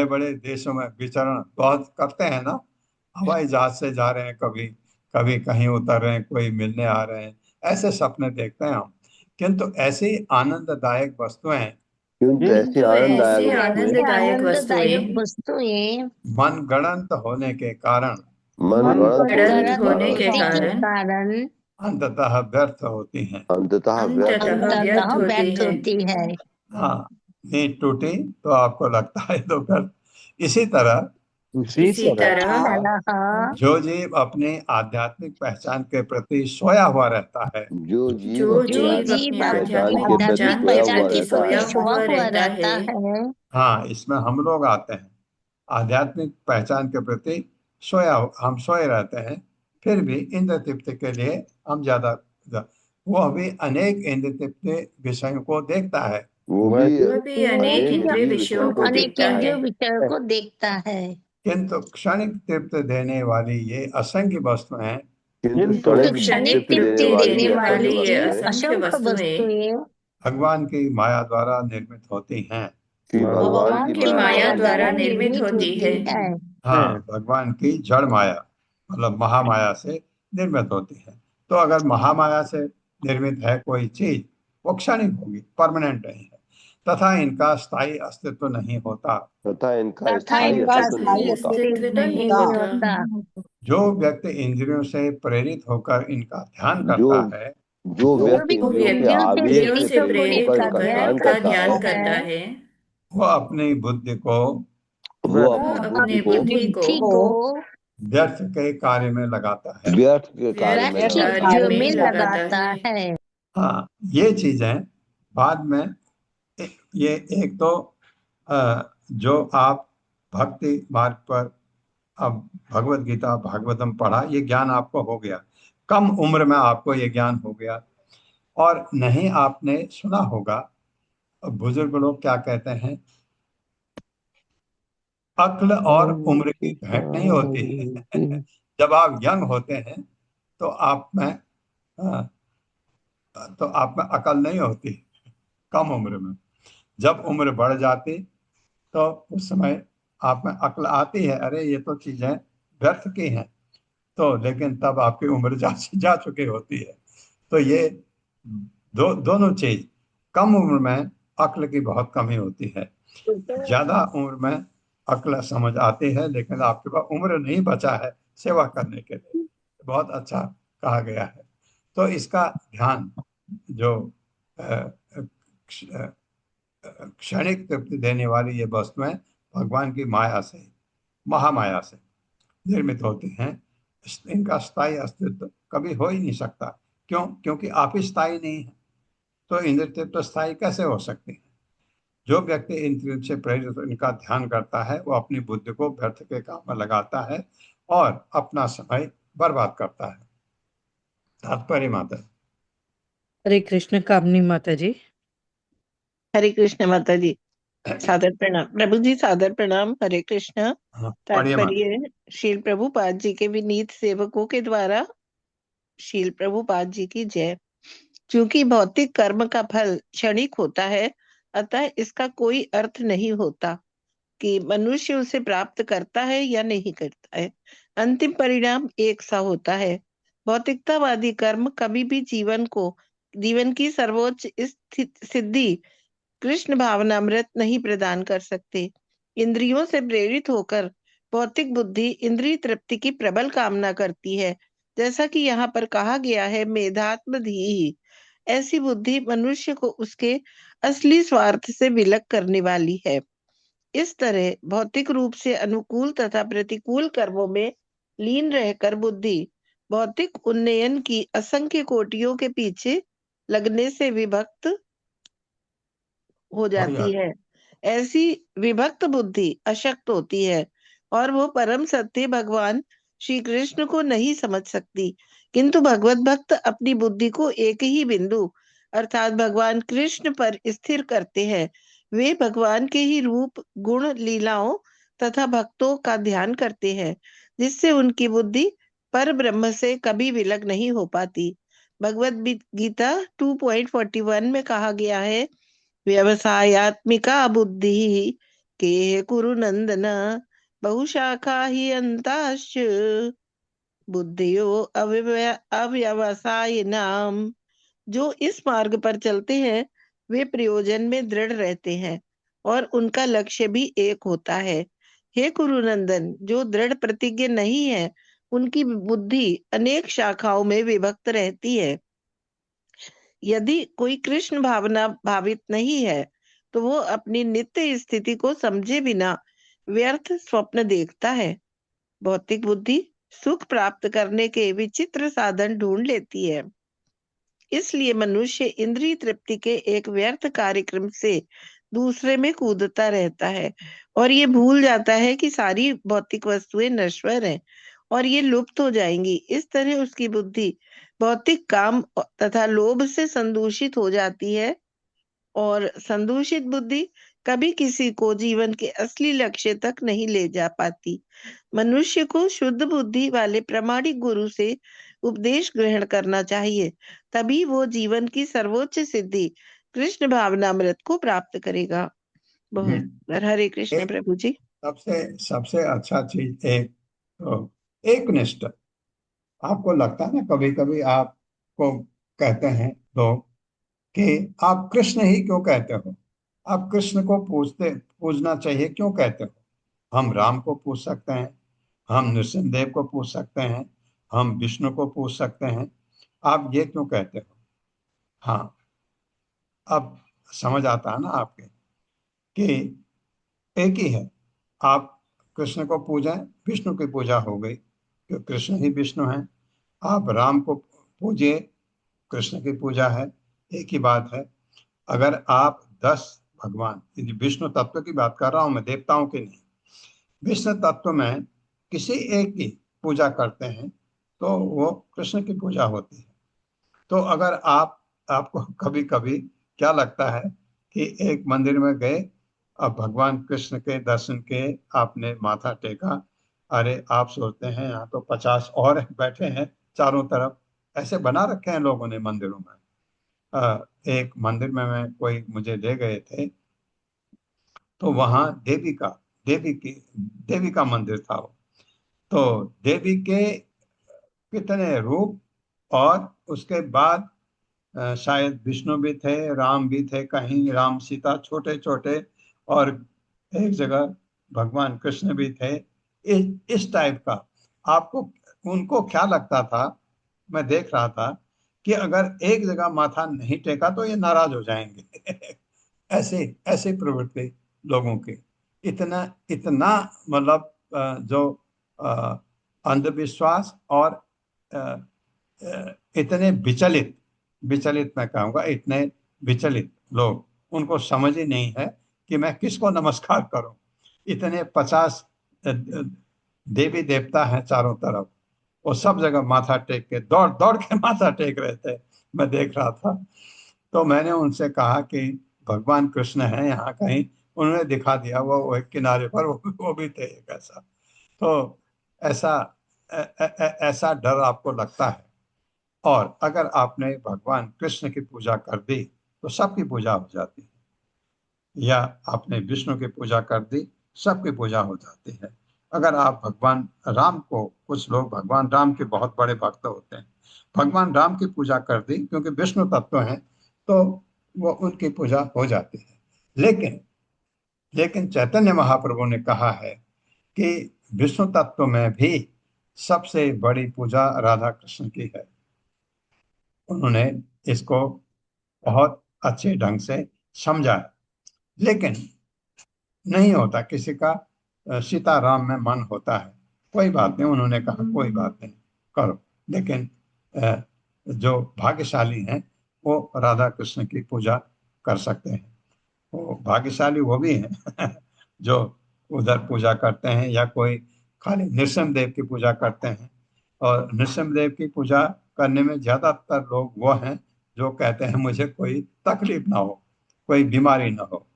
A: बड़े देशों में विचरण बहुत करते हैं ना। हवाई जहाज से जा रहे हैं, कभी कभी कहीं उतर रहे हैं, कोई मिलने आ रहे हैं, ऐसे सपने देखते हैं हम। किंतु ऐसी आनंददायक वस्तुएं,
H: किंतु ऐसी
B: आनंददायक वस्तुएं
A: मन गणंत होने के कारण
B: गणंत होने के कारण
A: अंततः व्यर्थ होती हैं।
H: अंततः
B: व्यर्थ होती है।
A: हाँ, नींद टूटी तो आपको लगता है तो व्यर्थ। इसी तरह
B: इसी तरह
A: जो जीव अपनी आध्यात्मिक पहचान के प्रति सोया हुआ रहता है,
H: जो जीव
B: अपनी आध्यात्मिक पहचान के प्रति सोया हुआ रहता है।
A: हाँ, इसमें हम लोग आते हैं। आध्यात्मिक पहचान के प्रति हम सोए रहते हैं, फिर भी इंद्र तृप्ति के लिए हम ज्यादा, वो अभी अनेक इंद्र तृप्ति विषयों को देखता है।
H: वो भी
B: अनेक इंद्रिय विषयों को देखता है।
G: को देखता है।
A: किंतु क्षणिक तृप्ति देने वाली ये असंख्य वस्तुएं
H: किंतु
B: क्षणिक
H: तृप्ति देने वाली
B: वाली
H: असंख्य
B: ये
H: वस्तुएं
B: असंख्य वस्तुएं
A: भगवान की माया द्वारा निर्मित होती हैं।
H: कि भगवान
B: भगवान
H: की
B: की
H: माया
B: माया
H: द्वारा
B: द्वारा
H: निर्मित
B: निर्मित होती है।
A: हाँ, भगवान की जड़ माया मतलब महामाया से निर्मित होती है। तो अगर महामाया से निर्मित है कोई चीज, वो क्षणिक होगी, परमानेंट नहीं है, तथा इनका स्थायी अस्तित्व नहीं होता।
H: तथा इनका स्थायी अस्तित्व नहीं होता।
B: अस्तित्व नहीं होता।
A: जो व्यक्ति इंद्रियों से प्रेरित होकर इनका ध्यान
H: जो
A: करता है,
H: जो व्यक्ति इंद्रियों के आवेग
B: इंद्रियों
H: से
B: से
H: प्रेरित
B: प्रेरित
H: होकर इनका
B: होकर
H: ध्यान
B: इनका
H: करता
B: ध्यान
H: है,
B: करता है,
A: वो अपनी बुद्धि को
H: वो अपनी
B: अपने
H: बुद्धि
B: बुद्धि
H: को
B: को
A: व्यर्थ के कार्य में लगाता है।
H: व्यर्थ के कार्य में
B: व्यर्थ
H: लगाता
B: कार्य
H: है।
B: में लगाता है।
A: हाँ, ये चीजें बाद में ये एक तो जो आप भक्ति मार्ग पर अब भगवत गीता भागवतम पढ़ा, ये ज्ञान आपको हो गया, कम उम्र में आपको ये ज्ञान हो गया। और नहीं आपने सुना होगा, बुजुर्ग लोग क्या कहते हैं, अक्ल और उम्र की भेंट नहीं होती है। जब आप यंग होते हैं तो आप में अकल नहीं होती, कम उम्र में। जब उम्र बढ़ जाती तो उस समय आप में अक्ल आती है, अरे ये तो चीजें व्यर्थ की हैं। तो लेकिन तब आपकी उम्र जा चुकी होती है। तो ये दोनों चीज, कम उम्र में अक्ल की बहुत कमी होती है, ज्यादा उम्र में अक्ल समझ आती है, लेकिन आपके पास उम्र नहीं बचा है सेवा करने के लिए। बहुत अच्छा कहा गया है। तो इसका ध्यान जो क्षणिक तृप्ति देने वाली ये वस्तुएं भगवान की माया से, महामाया से निर्मित होती हैं, इनका स्थायी अस्तित्व कभी हो ही नहीं सकता। क्यों? क्योंकि आप ही स्थायी नहीं है, तो इंद्र तृप्त स्थायी कैसे हो सकती है? जो व्यक्ति इंद्रियों से प्रेरित इनका ध्यान करता है, वो अपनी बुद्धि को व्यर्थ के काम में लगाता है और अपना समय बर्बाद करता है। तात्पर्य माता।
E: हरे कृष्ण कामनी माता जी।
J: हरे कृष्ण माता जी, सादर प्रणाम प्रभु जी, सादर प्रणाम। हरे कृष्ण।
A: हाँ, पढ़िए माता।
J: तात्पर्य, शील प्रभुपाद जी के विनीत सेवकों के द्वारा शील प्रभुपाद जी की जय। क्योंकि भौतिक कर्म का फल क्षणिक होता है, अतः इसका कोई अर्थ नहीं होता कि मनुष्य उसे प्राप्त करता है या नहीं करता है। अंतिम परिणाम एक सा होता है। भौतिकतावादी कर्म कभी भी जीवन की सर्वोच्च सिद्धि कृष्ण भावनामृत नहीं प्रदान कर सकते। इंद्रियों से प्रेरित होकर भौतिक बुद्धि इंद्रिय तृप्ति की प्रबल कामना करती है, जैसा कि यहाँ पर कहा गया है, मेधात्म धीहि। ऐसी बुद्धि मनुष्य को उसके असली स्वार्थ से विलग करने वाली है। इस तरह भौतिक रूप से अनुकूल तथा प्रतिकूल कर्मों में लीन रहकर बुद्धि भौतिक उन्नयन की असंख्य कोटियों के पीछे लगने से विभक्त हो जाती है। ऐसी विभक्त बुद्धि अशक्त होती है और वो परम सत्य भगवान श्री कृष्ण को नहीं समझ सकती। किंतु भगवत भक्त अपनी बुद्धि को एक ही बिंदु अर्थात भगवान कृष्ण पर स्थिर करते हैं। वे भगवान के ही रूप, गुण, लीलाओं तथा भक्तों का ध्यान करते हैं, जिससे उनकी बुद्धि पर ब्रह्म से कभी विलग नहीं हो पाती। भगवत गीता 2.41 में कहा गया है, व्यवसायात्मिका बुद्धि के कुरु नंदन बहुशाखा ही अंताश्च बुद्धियो अव्यवसाय नाम। जो इस मार्ग पर चलते हैं वे प्रयोजन में दृढ़ रहते हैं और उनका लक्ष्य भी एक होता है। हे कुरुनंदन, जो दृढ़ प्रतिज्ञ नहीं है उनकी बुद्धि अनेक शाखाओं में विभक्त रहती है। यदि कोई कृष्ण भावना भावित नहीं है तो वो अपनी नित्य स्थिति को समझे बिना व्यर्थ स्वप्न देखता है। भौतिक बुद्धि सुख प्राप्त करने के विचित्र साधन ढूंढ लेती है। इसलिए मनुष्य इंद्रिय तृप्ति के एक व्यर्थ कार्यक्रम से दूसरे में कूदता रहता है और ये भूल जाता है कि सारी भौतिक वस्तुएं नश्वर हैं और ये लुप्त हो जाएंगी। इस तरह उसकी बुद्धि भौतिक काम तथा लोभ से संदूषित हो जाती है और संदूषित बुद्धि कभी किसी को जीवन के असली लक्ष्य तक नहीं ले जा पाती। मनुष्य को शुद्ध बुद्धि वाले प्रामाणिक गुरु से उपदेश ग्रहण करना चाहिए, तभी वो जीवन की सर्वोच्च सिद्धि कृष्ण भावनामृत को प्राप्त करेगा। बहुत हरे कृष्ण प्रभु जी।
A: सबसे सबसे अच्छा चीज तो एक निष्ठ। आपको लगता है ना, कभी कभी आपको कहते हैं लोग कि आप कृष्ण ही क्यों कहते हो, आप कृष्ण को पूजना चाहिए क्यों कहते हो। हम राम को पूछ सकते हैं, हम नृसिंहदेव को पूछ सकते हैं, हम विष्णु को पूछ सकते हैं, आप ये क्यों कहते हो। हाँ, अब समझ आता है ना आपके कि एक ही है। आप कृष्ण को पूजें, विष्णु की पूजा हो गई, क्योंकि कृष्ण ही विष्णु है। आप राम को पूजिए, कृष्ण की पूजा है, एक ही बात है। अगर आप 10 भगवान, विष्णु तत्व की बात कर रहा हूं मैं, देवताओं की नहीं, विष्णु तत्व में किसी एक की पूजा करते हैं तो वो कृष्ण की पूजा होती है। तो अगर आपको कभी कभी क्या लगता है कि एक मंदिर में गए, अब भगवान कृष्ण के दर्शन के आपने माथा टेका, अरे आप सोचते हैं यहाँ तो 50 और बैठे हैं चारों तरफ, ऐसे बना रखे हैं लोगों ने मंदिरों में। एक मंदिर में मैं कोई मुझे ले गए थे, तो वहां देवी का मंदिर था वो। तो देवी के कितने रूप, और उसके बाद शायद विष्णु भी थे, राम भी थे, कहीं राम सीता छोटे छोटे, और एक जगह भगवान कृष्ण भी थे। इस टाइप का आपको, उनको क्या लगता था, मैं देख रहा था कि अगर एक जगह माथा नहीं टेका तो ये नाराज हो जाएंगे। ऐसे ऐसे प्रवृत्ति लोगों की, इतना इतना मतलब जो अंधविश्वास और अ, इतने विचलित विचलित मैं कहूँगा, इतने विचलित लोग, उनको समझ ही नहीं है कि मैं किसको नमस्कार करूं। इतने 50 देवी देवता हैं चारों तरफ, वो सब जगह माथा टेक के दौड़ दौड़ के माथा टेक रहे थे, मैं देख रहा था। तो मैंने उनसे कहा कि भगवान कृष्ण है यहाँ कहीं, उन्होंने दिखा दिया, वो एक किनारे पर वो भी थे एक ऐसा। तो ऐसा ऐसा डर आपको लगता है। और अगर आपने भगवान कृष्ण की पूजा कर दी तो सबकी पूजा हो जाती है, या आपने विष्णु की पूजा कर दी सबकी पूजा हो जाती है। अगर आप भगवान राम को, कुछ लोग भगवान राम के बहुत बड़े भक्त होते हैं, भगवान राम की पूजा कर दी क्योंकि विष्णु तत्व हैं, तो वो उनकी पूजा हो जाती है। लेकिन लेकिन चैतन्य महाप्रभु ने कहा है कि विष्णु तत्व में भी सबसे बड़ी पूजा राधा कृष्ण की है। उन्होंने इसको बहुत अच्छे ढंग से समझा है। लेकिन नहीं होता किसी का सीताराम में मन होता है, कोई बात नहीं, उन्होंने कहा कोई बात नहीं, करो। लेकिन अ, जो भाग्यशाली हैं वो राधा कृष्ण की पूजा कर सकते हैं। वो भाग्यशाली वो भी हैं जो उधर पूजा करते हैं, या कोई खाली नृसिंहदेव की पूजा करते हैं। और नृसिंहदेव की पूजा करने में ज्यादातर लोग वो हैं जो कहते हैं मुझे कोई तकलीफ ना हो, कोई बीमारी ना हो।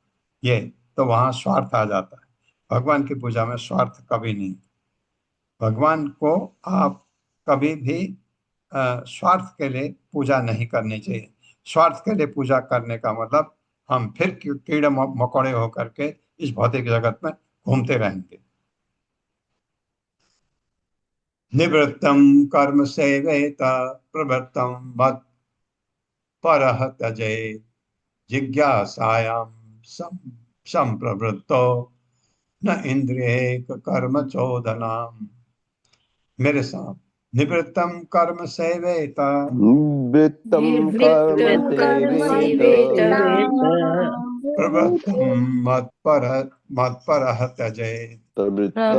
A: ये तो वहाँ स्वार्थ आ जाता है। भगवान की पूजा में स्वार्थ कभी नहीं। भगवान को आप कभी भी स्वार्थ के लिए पूजा नहीं करनी चाहिए। स्वार्थ के लिए पूजा करने का मतलब हम फिर कीड़े मकोड़े होकर के इस भौतिक जगत में घूमते रहेंगे। निवृत्तम कर्म सेवेत प्रवृत्तम मत परह त्यजेत जिज्ञासायां संप्रवृत्तो न इंद्रियेक कर्म चोदनाम। मेरे साथ, निवृत्तम कर्म सेवेत
H: निवृत्तं कर्म सेवेत
A: प्रवृत्तम मत्परः त्यजेत्
H: प्रवृत्तं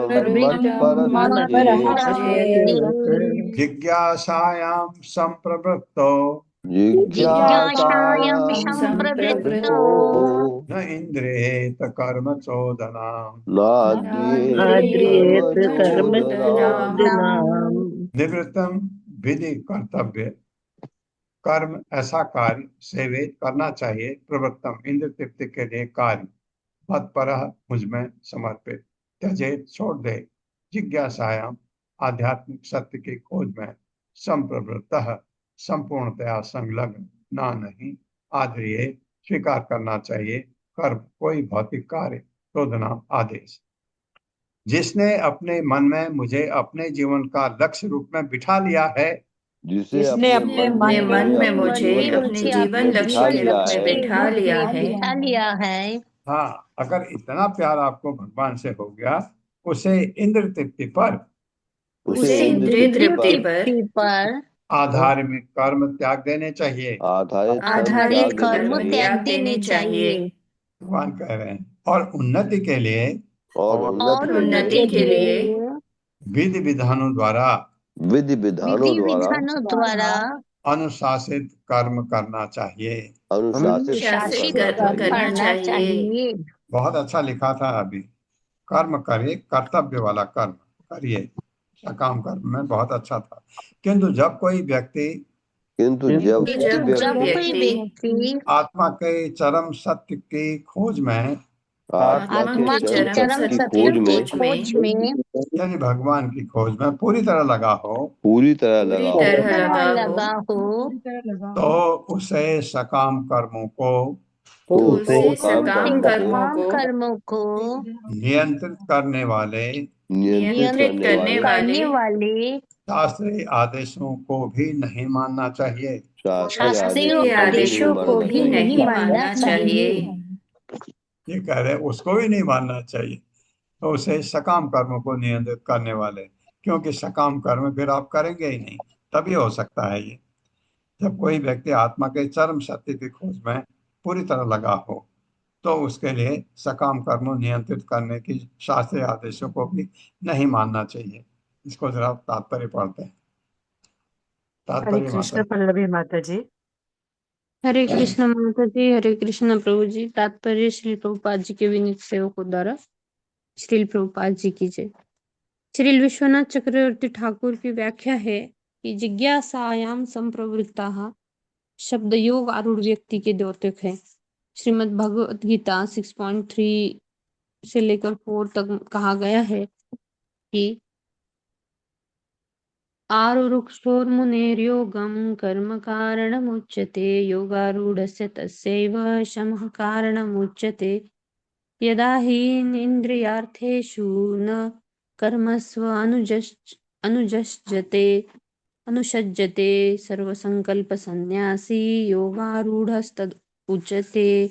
H: मत्परस्तेत्
A: जिज्ञासायां संप्रवृत्तो
H: जिज्ञासायां संप्रवृत्तो
A: न इंद्रियेत कर्म चोदनाम्।
H: नाद्रियेत कर्म चोदनाम्।
A: निवृत्तम विधि कर्तव्य, कर्म ऐसा कार्य सेवे करना चाहिए, प्रवृत्तम इंद्र तृप्ति के लिए कार्य, मत्परः मुझमें समर्पित, त्यजेत छोड़ दे, जिज्ञासायाम आध्यात्मिक सत्य की खोज में संप्रवृत्तः संपूर्णतया संलग्न ना नहीं, आदरणीय स्वीकार करना चाहिए कर्म कोई भौतिक कार्य क्रोध नाम आदेश। जिसने अपने मन में मुझे अपने जीवन का लक्ष्य रूप में बिठा लिया है,
B: जिसने अपने मन में मुझे अपने जीवन लक्ष्य के रूप में बिठा लिया है,
A: हाँ, अगर इतना प्यार आपको भगवान से हो गया, उसे इंद्र तृप्ति पर,
B: उसे इंद्रिय तृप्ति पर
A: आधार्मिक कर्म त्याग देने चाहिए।
B: आधारित कर्म त्याग देने चाहिए
A: भगवान कह रहे हैं, और उन्नति के लिए
B: और उन्नति के लिए
A: विधि विधानों द्वारा अनुशासित कर्म करना चाहिए।
B: अनुशासित कर्म करना चाहिए।
A: बहुत अच्छा लिखा था अभी, कर्म करिए, कर्तव्य वाला कर्म करिए, सकाम कर्म में बहुत अच्छा था। किंतु जब कोई व्यक्ति आत्मा के चरम सत्य की खोज में,
B: आत्मा के चरम सत्य की खोज में
A: यानी भगवान की खोज में पूरी तरह लगा हो, तो उसे सकाम कर्मों को नियंत्रित करने वाले शास्त्रीय आदेशों को भी नहीं मानना चाहिए।
B: शास्त्रीय आदेशों को भी नहीं मानना चाहिए।
A: ये कह रहे उसको भी नहीं मानना चाहिए, तो उसे सकाम कर्मों को नियंत्रित करने वाले, क्योंकि सकाम कर्म फिर आप करेंगे ही नहीं, तभी हो सकता है ये। जब कोई व्यक्ति आत्मा के चरम सत्य की खोज में पूरी तरह लगा हो, तो उसके लिए सकाम कर्म नियंत्रित करने की शास्त्रीय आदेशों को भी नहीं मानना चाहिए। इसको जरा तात्पर्य पढ़ते हैं।
E: हरे
A: तात्पर्य
E: कृष्ण पल्लवी माता जी।
K: हरे कृष्ण माता जी, हरे कृष्ण प्रभु जी। तात्पर्य श्री प्रभुपाद जी के विनीत सेवकों द्वारा। श्रील प्रभुपाद जी की जय। श्रील विश्वनाथ चक्रवर्ती ठाकुर की व्याख्या है कि जिज्ञासायाम संप्रवृत्ताः शब्द योग आरूढ़ व्यक्ति के द्योतक है। श्रीमद् भगवत गीता 6.3 से लेकर 4 तक कहा गया है कि आरुरुक्षोर्मुनेर्योगं कर्म कारणमुच्यते, योगारूढस्य तस्यैव शमः कारणमुच्यते। यदा हि इन्द्रियार्थेषु न कर्मस्व अनुषज्यते सर्वसंकल्प संन्यासी योगारूढ़स्तद उच्यते।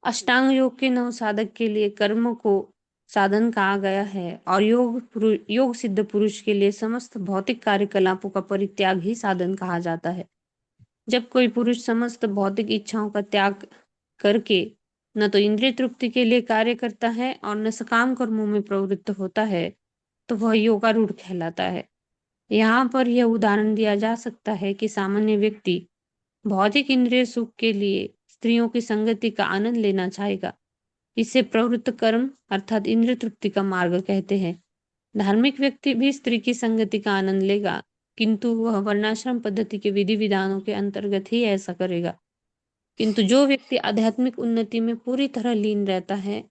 K: अष्टांग योग के 9 साधक के लिए कर्म को साधन कहा गया है और योग सिद्ध पुरुष के लिए समस्त भौतिक कार्यकलापों का परित्याग ही साधन कहा जाता है। जब कोई पुरुष समस्त भौतिक इच्छाओं का त्याग करके न तो इंद्रिय तृप्ति के लिए कार्य करता है और न सकाम कर्मों में प्रवृत्त होता है, तो वह योगारूढ़ कहलाता है। यहाँ पर यह उदाहरण दिया जा सकता है कि सामान्य व्यक्ति भौतिक इंद्रिय सुख के लिए स्त्रियों की संगति का आनंद लेना चाहेगा। इसे प्रवृत्त कर्म अर्थात इंद्रिय तृप्ति का मार्ग कहते हैं। धार्मिक व्यक्ति भी स्त्री की संगति का आनंद लेगा, किंतु वह वर्णाश्रम पद्धति के विधि विधानों के अंतर्गत ही ऐसा करेगा। किंतु जो व्यक्ति आध्यात्मिक उन्नति में पूरी तरह लीन रहता है,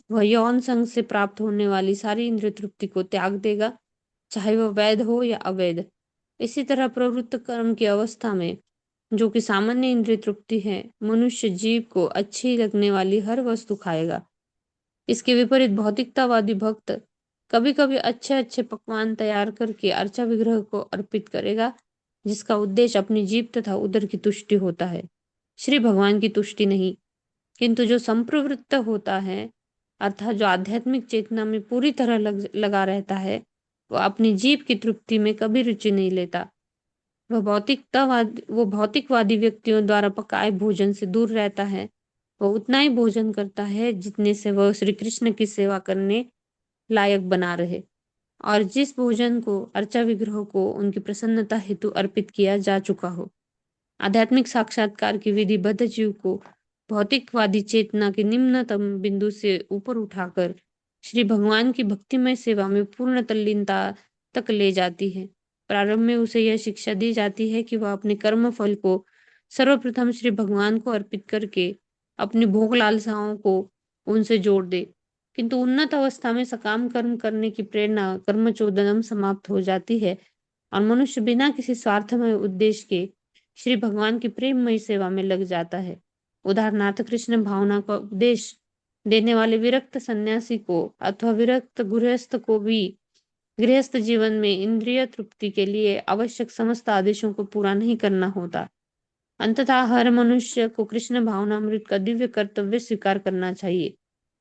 K: वह यौन संग से प्राप्त होने वाली सारी इंद्रिय तृप्ति को त्याग देगा, चाहे वह वैध हो या अवैध। इसी तरह प्रवृत्त कर्म की अवस्था में, जो कि सामान्य इंद्रिय तृप्ति है, मनुष्य जीव को अच्छी लगने वाली हर वस्तु खाएगा। इसके विपरीत भौतिकतावादी भक्त कभी कभी अच्छे अच्छे पकवान तैयार करके अर्चा विग्रह को अर्पित करेगा, जिसका उद्देश्य अपनी जीभ तथा उदर की तुष्टि होता है, श्री भगवान की तुष्टि नहीं। किंतु जो संप्रवृत्त होता है अर्थात जो आध्यात्मिक चेतना में पूरी तरह लगा रहता है, वह अपनी जीभ की तृप्ति में कभी रुचि नहीं लेता। वह भौतिकवादी व्यक्तियों द्वारा पकाए भोजन से दूर रहता है। वह उतना ही भोजन करता है जितने से वह श्री कृष्ण की सेवा करने लायक बना रहे, और जिस भोजन को अर्चा विग्रह को उनकी प्रसन्नता हेतु अर्पित किया जा चुका हो। आध्यात्मिक साक्षात्कार की विधिबद्ध जीव को भौतिकवादी चेतना के निम्नतम बिंदु से ऊपर उठाकर श्री भगवान की भक्तिमय सेवा में पूर्ण तल्लीनता तक ले जाती है। प्रारंभ में उसे यह शिक्षा दी जाती है कि वह अपने कर्म फल को सर्वप्रथम श्री भगवान को अर्पित करके अपनी भोग लालसाओं को उनसे जोड़ दे। किंतु उन्नत अवस्था में सकाम कर्म करने की प्रेरणा कर्मचोदनम समाप्त हो जाती है और मनुष्य बिना किसी स्वार्थमय उद्देश्य के श्री भगवान की प्रेममयी सेवा में लग जाता है। उदाहरणार्थ कृष्ण भावना का उपदेश देने वाले विरक्त सन्यासी को अथवा विरक्त गृहस्थ को भी गृहस्थ जीवन में इंद्रिय तृप्ति के लिए आवश्यक समस्त आदेशों को पूरा नहीं करना होता। अंततः हर मनुष्य को कृष्ण भावनामृत का दिव्य कर्तव्य स्वीकार करना चाहिए।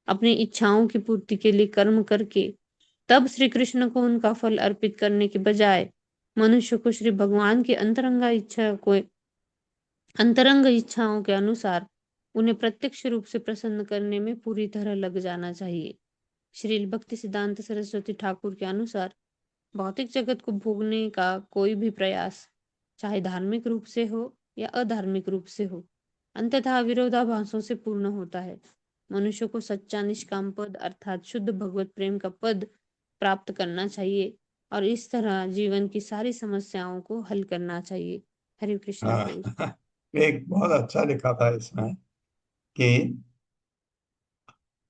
K: अपनी इच्छाओं की पूर्ति के लिए कर्म करके तब श्री कृष्ण को उनका फल अर्पित करने के बजाय मनुष्य को श्री भगवान की अंतरंग इच्छाओं के अनुसार उन्हें प्रत्यक्ष रूप से प्रसन्न करने में पूरी तरह लग जाना चाहिए। श्रील भक्ति सिद्धांत सरस्वती ठाकुर के अनुसार भौतिक जगत को भोगने का कोई भी प्रयास, चाहे धार्मिक रूप से हो या अधार्मिक रूप से हो, अंततः विरोधाभासों से पूर्ण होता है। मनुष्य को सच्चा निष्काम पद अर्थात शुद्ध भगवत प्रेम का पद प्राप्त करना चाहिए और इस तरह जीवन की सारी समस्याओं को हल करना चाहिए। हरे कृष्ण प्रभु।
A: हाँ, एक बहुत अच्छा लिखा था इसमें कि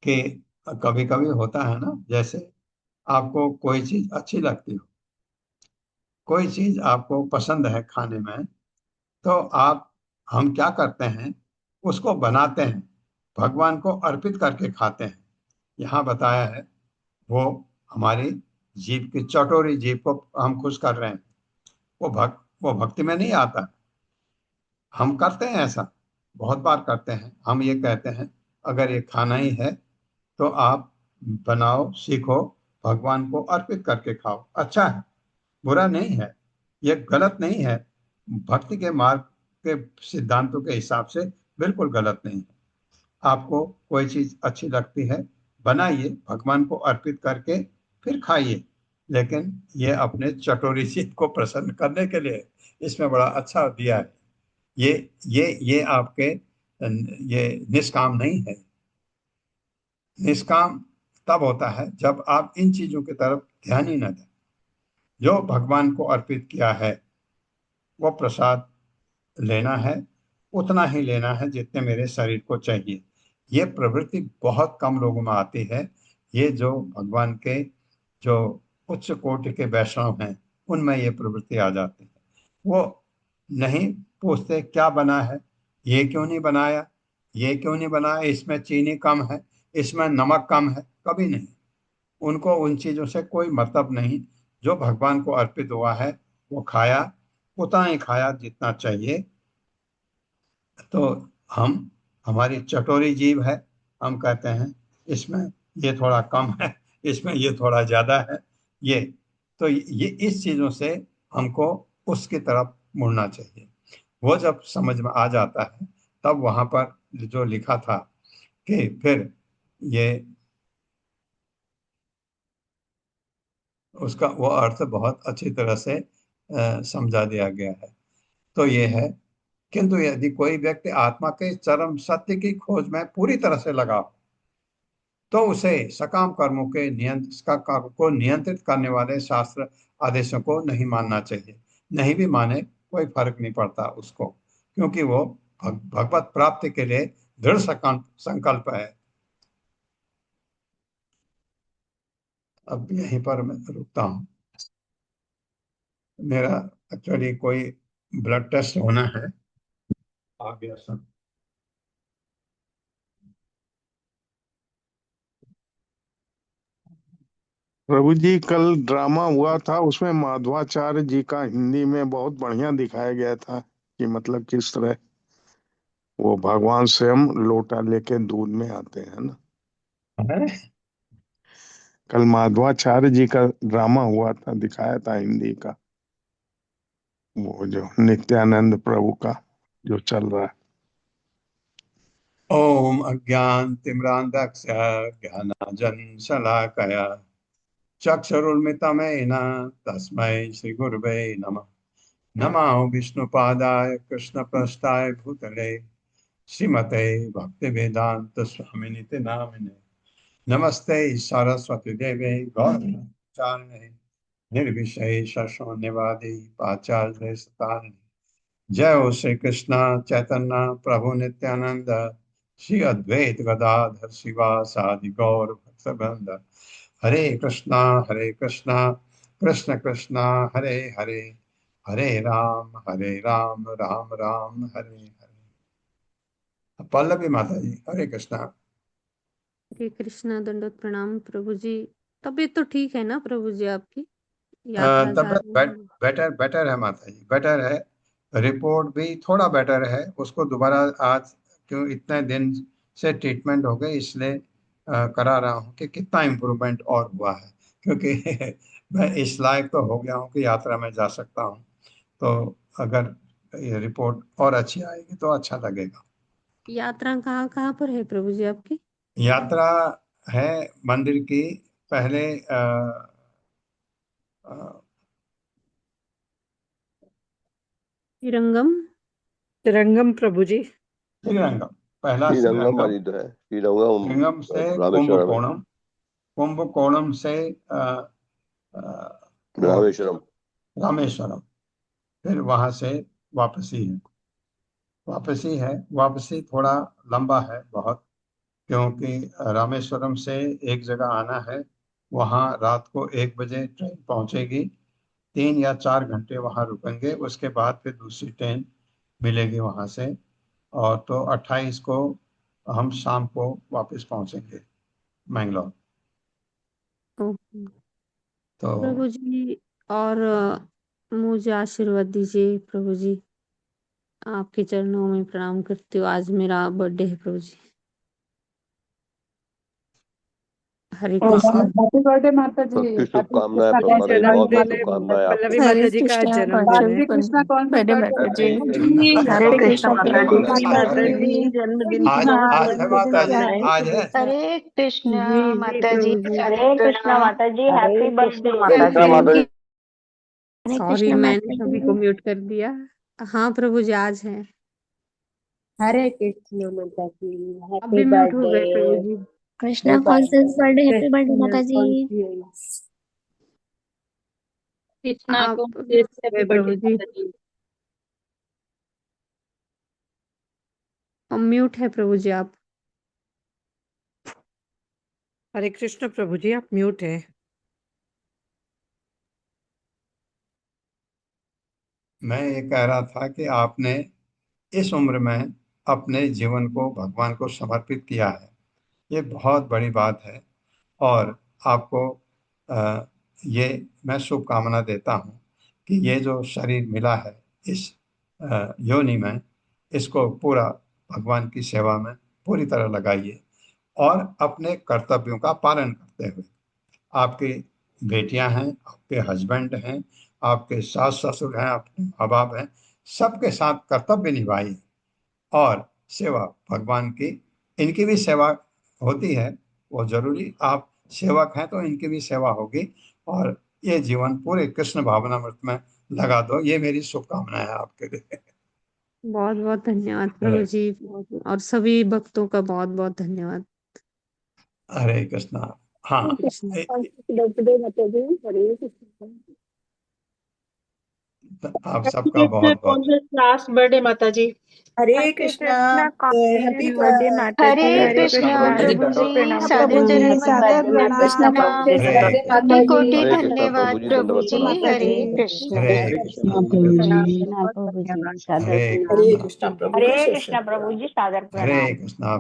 A: कि कभी कभी होता है ना, जैसे आपको कोई चीज अच्छी लगती हो, कोई चीज आपको पसंद है खाने में, तो हम क्या करते हैं, उसको बनाते हैं, भगवान को अर्पित करके खाते हैं। यहाँ बताया है वो हमारी जीभ की चटोरी जीभ को हम खुश कर रहे हैं, वो भक्ति में नहीं आता। हम करते हैं ऐसा, बहुत बार करते हैं। हम ये कहते हैं अगर ये खाना ही है तो आप बनाओ, सीखो, भगवान को अर्पित करके खाओ। अच्छा है, बुरा नहीं है, ये गलत नहीं है, भक्ति के मार्ग के सिद्धांतों के हिसाब से बिल्कुल गलत नहीं है। आपको कोई चीज अच्छी लगती है, बनाइए, भगवान को अर्पित करके फिर खाइए, लेकिन ये अपने चटोरी जीभ को प्रसन्न करने के लिए इसमें बड़ा अच्छा दिया है। ये आपके ये निष्काम नहीं है। निष्काम तब होता है जब आप इन चीजों की तरफ ध्यान ही न दें। जो भगवान को अर्पित किया है वो प्रसाद लेना है, उतना ही लेना है जितने मेरे शरीर को चाहिए। ये प्रवृत्ति बहुत कम लोगों में आती है। ये जो भगवान के जो उच्च कोटि के वैष्णव हैं उनमें ये प्रवृत्ति आ जाती है। वो नहीं पूछते क्या बना है, ये क्यों नहीं बनाया, ये क्यों नहीं बनाया, इसमें चीनी कम है, इसमें नमक कम है, कभी नहीं। उनको उन चीजों से कोई मतलब नहीं। जो भगवान को अर्पित हुआ है वो खाया, उतना ही खाया जितना चाहिए। तो हमारी चटोरी जीभ है, हम कहते हैं इसमें ये थोड़ा कम है, इसमें ये थोड़ा ज्यादा है। ये तो ये इस चीजों से हमको उसकी तरफ मुड़ना चाहिए। वो जब समझ में आ जाता है तब वहां पर जो लिखा था कि फिर ये उसका वो अर्थ बहुत अच्छी तरह से समझा दिया गया है। तो ये है, किंतु यदि कोई व्यक्ति आत्मा के चरम सत्य की खोज में पूरी तरह से लगा हो तो उसे सकाम कर्मों के को नियंत्रित करने वाले शास्त्र आदेशों को नहीं मानना चाहिए। नहीं भी माने कोई फर्क नहीं पड़ता उसको, क्योंकि वो भगवत प्राप्ति के लिए दृढ़ संकल्प है। अब यहीं पर मैं रुकता हूँ। मेरा एक्चुअली कोई ब्लड टेस्ट होना है, आ गया सब।
L: प्रभु जी, कल ड्रामा हुआ था, उसमें माधवाचार्य जी का हिंदी में बहुत बढ़िया दिखाया गया था कि मतलब किस तरह वो भगवान स्वयं लोटा लेके दूध में आते हैं ना। कल माधवाचार्य जी का ड्रामा हुआ था, दिखाया था हिंदी का, वो जो नित्यानंद प्रभु का जो चल रहा है।
A: ओम अज्ञानतिमिरान्धस्य ज्ञानाञ्जनशलाकया चक्षुरुन्मिलितं तस्मै श्रीगुरवे नमः। नमो विष्णुपादाय कृष्णप्रेष्ठाय भूतले श्रीमते भक्तिवेदांत स्वामिनिति नामिने। नमस्ते सरस्वती देवे गौरवाचार्य निर्विशेष शून्यवादी पाचार्य। जय हो श्री कृष्ण चैतन्य प्रभु नित्यानंद, श्री अद्वैत गदाधर शिवासादि गौर भक्तवृंद। हरे कृष्णा कृष्ण कृष्णा हरे हरे, हरे राम राम राम हरे हरे। पल्लवी माता जी, हरे कृष्णा।
K: हरे कृष्णा, दंडवत प्रणाम प्रभु जी। तबीयत तो ठीक है ना प्रभु जी आपकी? यात्रा जा रहे हैं।
A: बेटर है माता जी, बेटर है। रिपोर्ट भी थोड़ा बेटर है। उसको दोबारा आज, क्यों इतने दिन से ट्रीटमेंट हो गए, इसलिए करा रहा हूँ कि कितना इम्प्रूवमेंट और हुआ है, क्योंकि मैं इस लायक तो हो गया हूँ कि यात्रा में जा सकता हूँ। तो अगर ये रिपोर्ट और अच्छी आएगी तो अच्छा लगेगा।
K: यात्रा कहाँ कहाँ पर है प्रभु जी आपकी?
A: यात्रा है मंदिर की, पहले
K: श्रीरंगम।
E: श्रीरंगम प्रभु जी।
A: श्रीरंगम, पहला
M: श्रीरंगम
A: श्रीरंगम,
M: वाली तो है, श्रीरंगम
A: श्रीरंगम से
M: रामेश्वरम है।
A: कुंभकोणम, कुंभकोणम से वो
M: रामेश्वरम,
A: रामेश्वरम, फिर वहां से वापसी है। वापसी थोड़ा लंबा है बहुत, क्योंकि रामेश्वरम से एक जगह आना है, वहां रात को 1 बजे ट्रेन पहुंचेगी, 3 या 4 घंटे वहां रुकेंगे, उसके बाद फिर दूसरी ट्रेन मिलेगी वहां से, और तो 28 को हम शाम को वापस पहुंचेंगे मैंगलोर। तो
K: प्रभु जी, और मुझे आशीर्वाद दीजिए प्रभु जी। आपके चरणों में प्रणाम करती हूँ। आज मेरा बर्थडे है प्रभु जी। हरे कृष्ण।
E: हैप्पी बर्थडे माता जी।
M: सबकी शुभकामनाएं,
E: आपका
M: प्रभु जी बहुत बहुत
E: जन्मदिन है।
M: शुभकामनाएं आपको।
E: पल्लवी माता जी का आज जन्मदिन है।
C: कृष्णा कौन सा
H: बड़े
C: बर्थडे
H: माता जी।
C: हरे
H: कृष्णा
C: कृष्णा
H: माता जी,
C: माता जी
G: जन्मदिन
A: आज आज है माता जी, आज है।
H: हरे कृष्णा
K: जी जी
H: माता जी,
K: प्रभु जी।
H: हरे कृष्णा माता जी, हैप्पी बर्थडे
I: कृष्णा माता जी।
H: हरे
K: सॉरी,
H: कृष्णा
K: मैंने
H: माता
K: सभी
H: जी।
K: को म्यूट कर दिया। हाँ प्रभु जी, आज है।
N: हरे कृष्ण माता जी,
K: अब
N: हैप्पी
K: भी म्यूट हो गए प्रभु
N: बर्थडे।
K: जी।
H: Krishna consciousness birthday, happy birthday माता जी।
K: कृष्णा को प्रभु जी। म्यूट है प्रभु जी आप।
E: हरे कृष्ण प्रभु जी, आप म्यूट है।
A: मैं ये कह रहा था कि आपने इस उम्र में अपने जीवन को भगवान को समर्पित किया है, ये बहुत बड़ी बात है। और आपको ये मैं शुभकामना देता हूँ कि ये जो शरीर मिला है इस योनि में, इसको पूरा भगवान की सेवा में पूरी तरह लगाइए, और अपने कर्तव्यों का पालन करते हुए, आपकी बेटियां हैं, आपके हस्बैंड हैं, आपके सास ससुर हैं, आपके माँ बाप हैं, सबके साथ कर्तव्य निभाइए, और सेवा भगवान की, इनकी भी सेवा होती है, वो जरूरी, आप सेवक हैं तो इनकी भी सेवा होगी, और ये जीवन पूरे कृष्ण भावनामृत में लगा दो, ये मेरी शुभकामना है आपके लिए।
K: बहुत बहुत धन्यवाद प्रभु जी, और सभी भक्तों का बहुत बहुत धन्यवाद।
A: हरे कृष्णा। हाँ,
N: बर्थडे माता जी, हरे कृष्ण।
A: आप सबका बहुत बहुत
C: लास्ट बर्थडे माता जी। हरे कृष्णा हैप्पी
H: बर्थडे माता जी। हरे कृष्णा प्रभु जी, सादर चरण
C: सादर
H: प्रणाम। कोटि कोटि
M: हरे कृष्णा
H: धन्यवाद
M: प्रभु जी,
H: प्रभु
M: दंडवत
H: जी।
M: प्रणाम।
H: हरे कृष्णा।
A: हरे
C: हरे
A: कृष्णा।
C: कृष्णा प्रभु जी, सादर
A: हरे
C: प्रणाम। हरे कृष्णा प्रभु
F: हरे कृष्ण प्रभु जी, सादर
A: हरे
F: प्रणाम।
A: कृष्णा।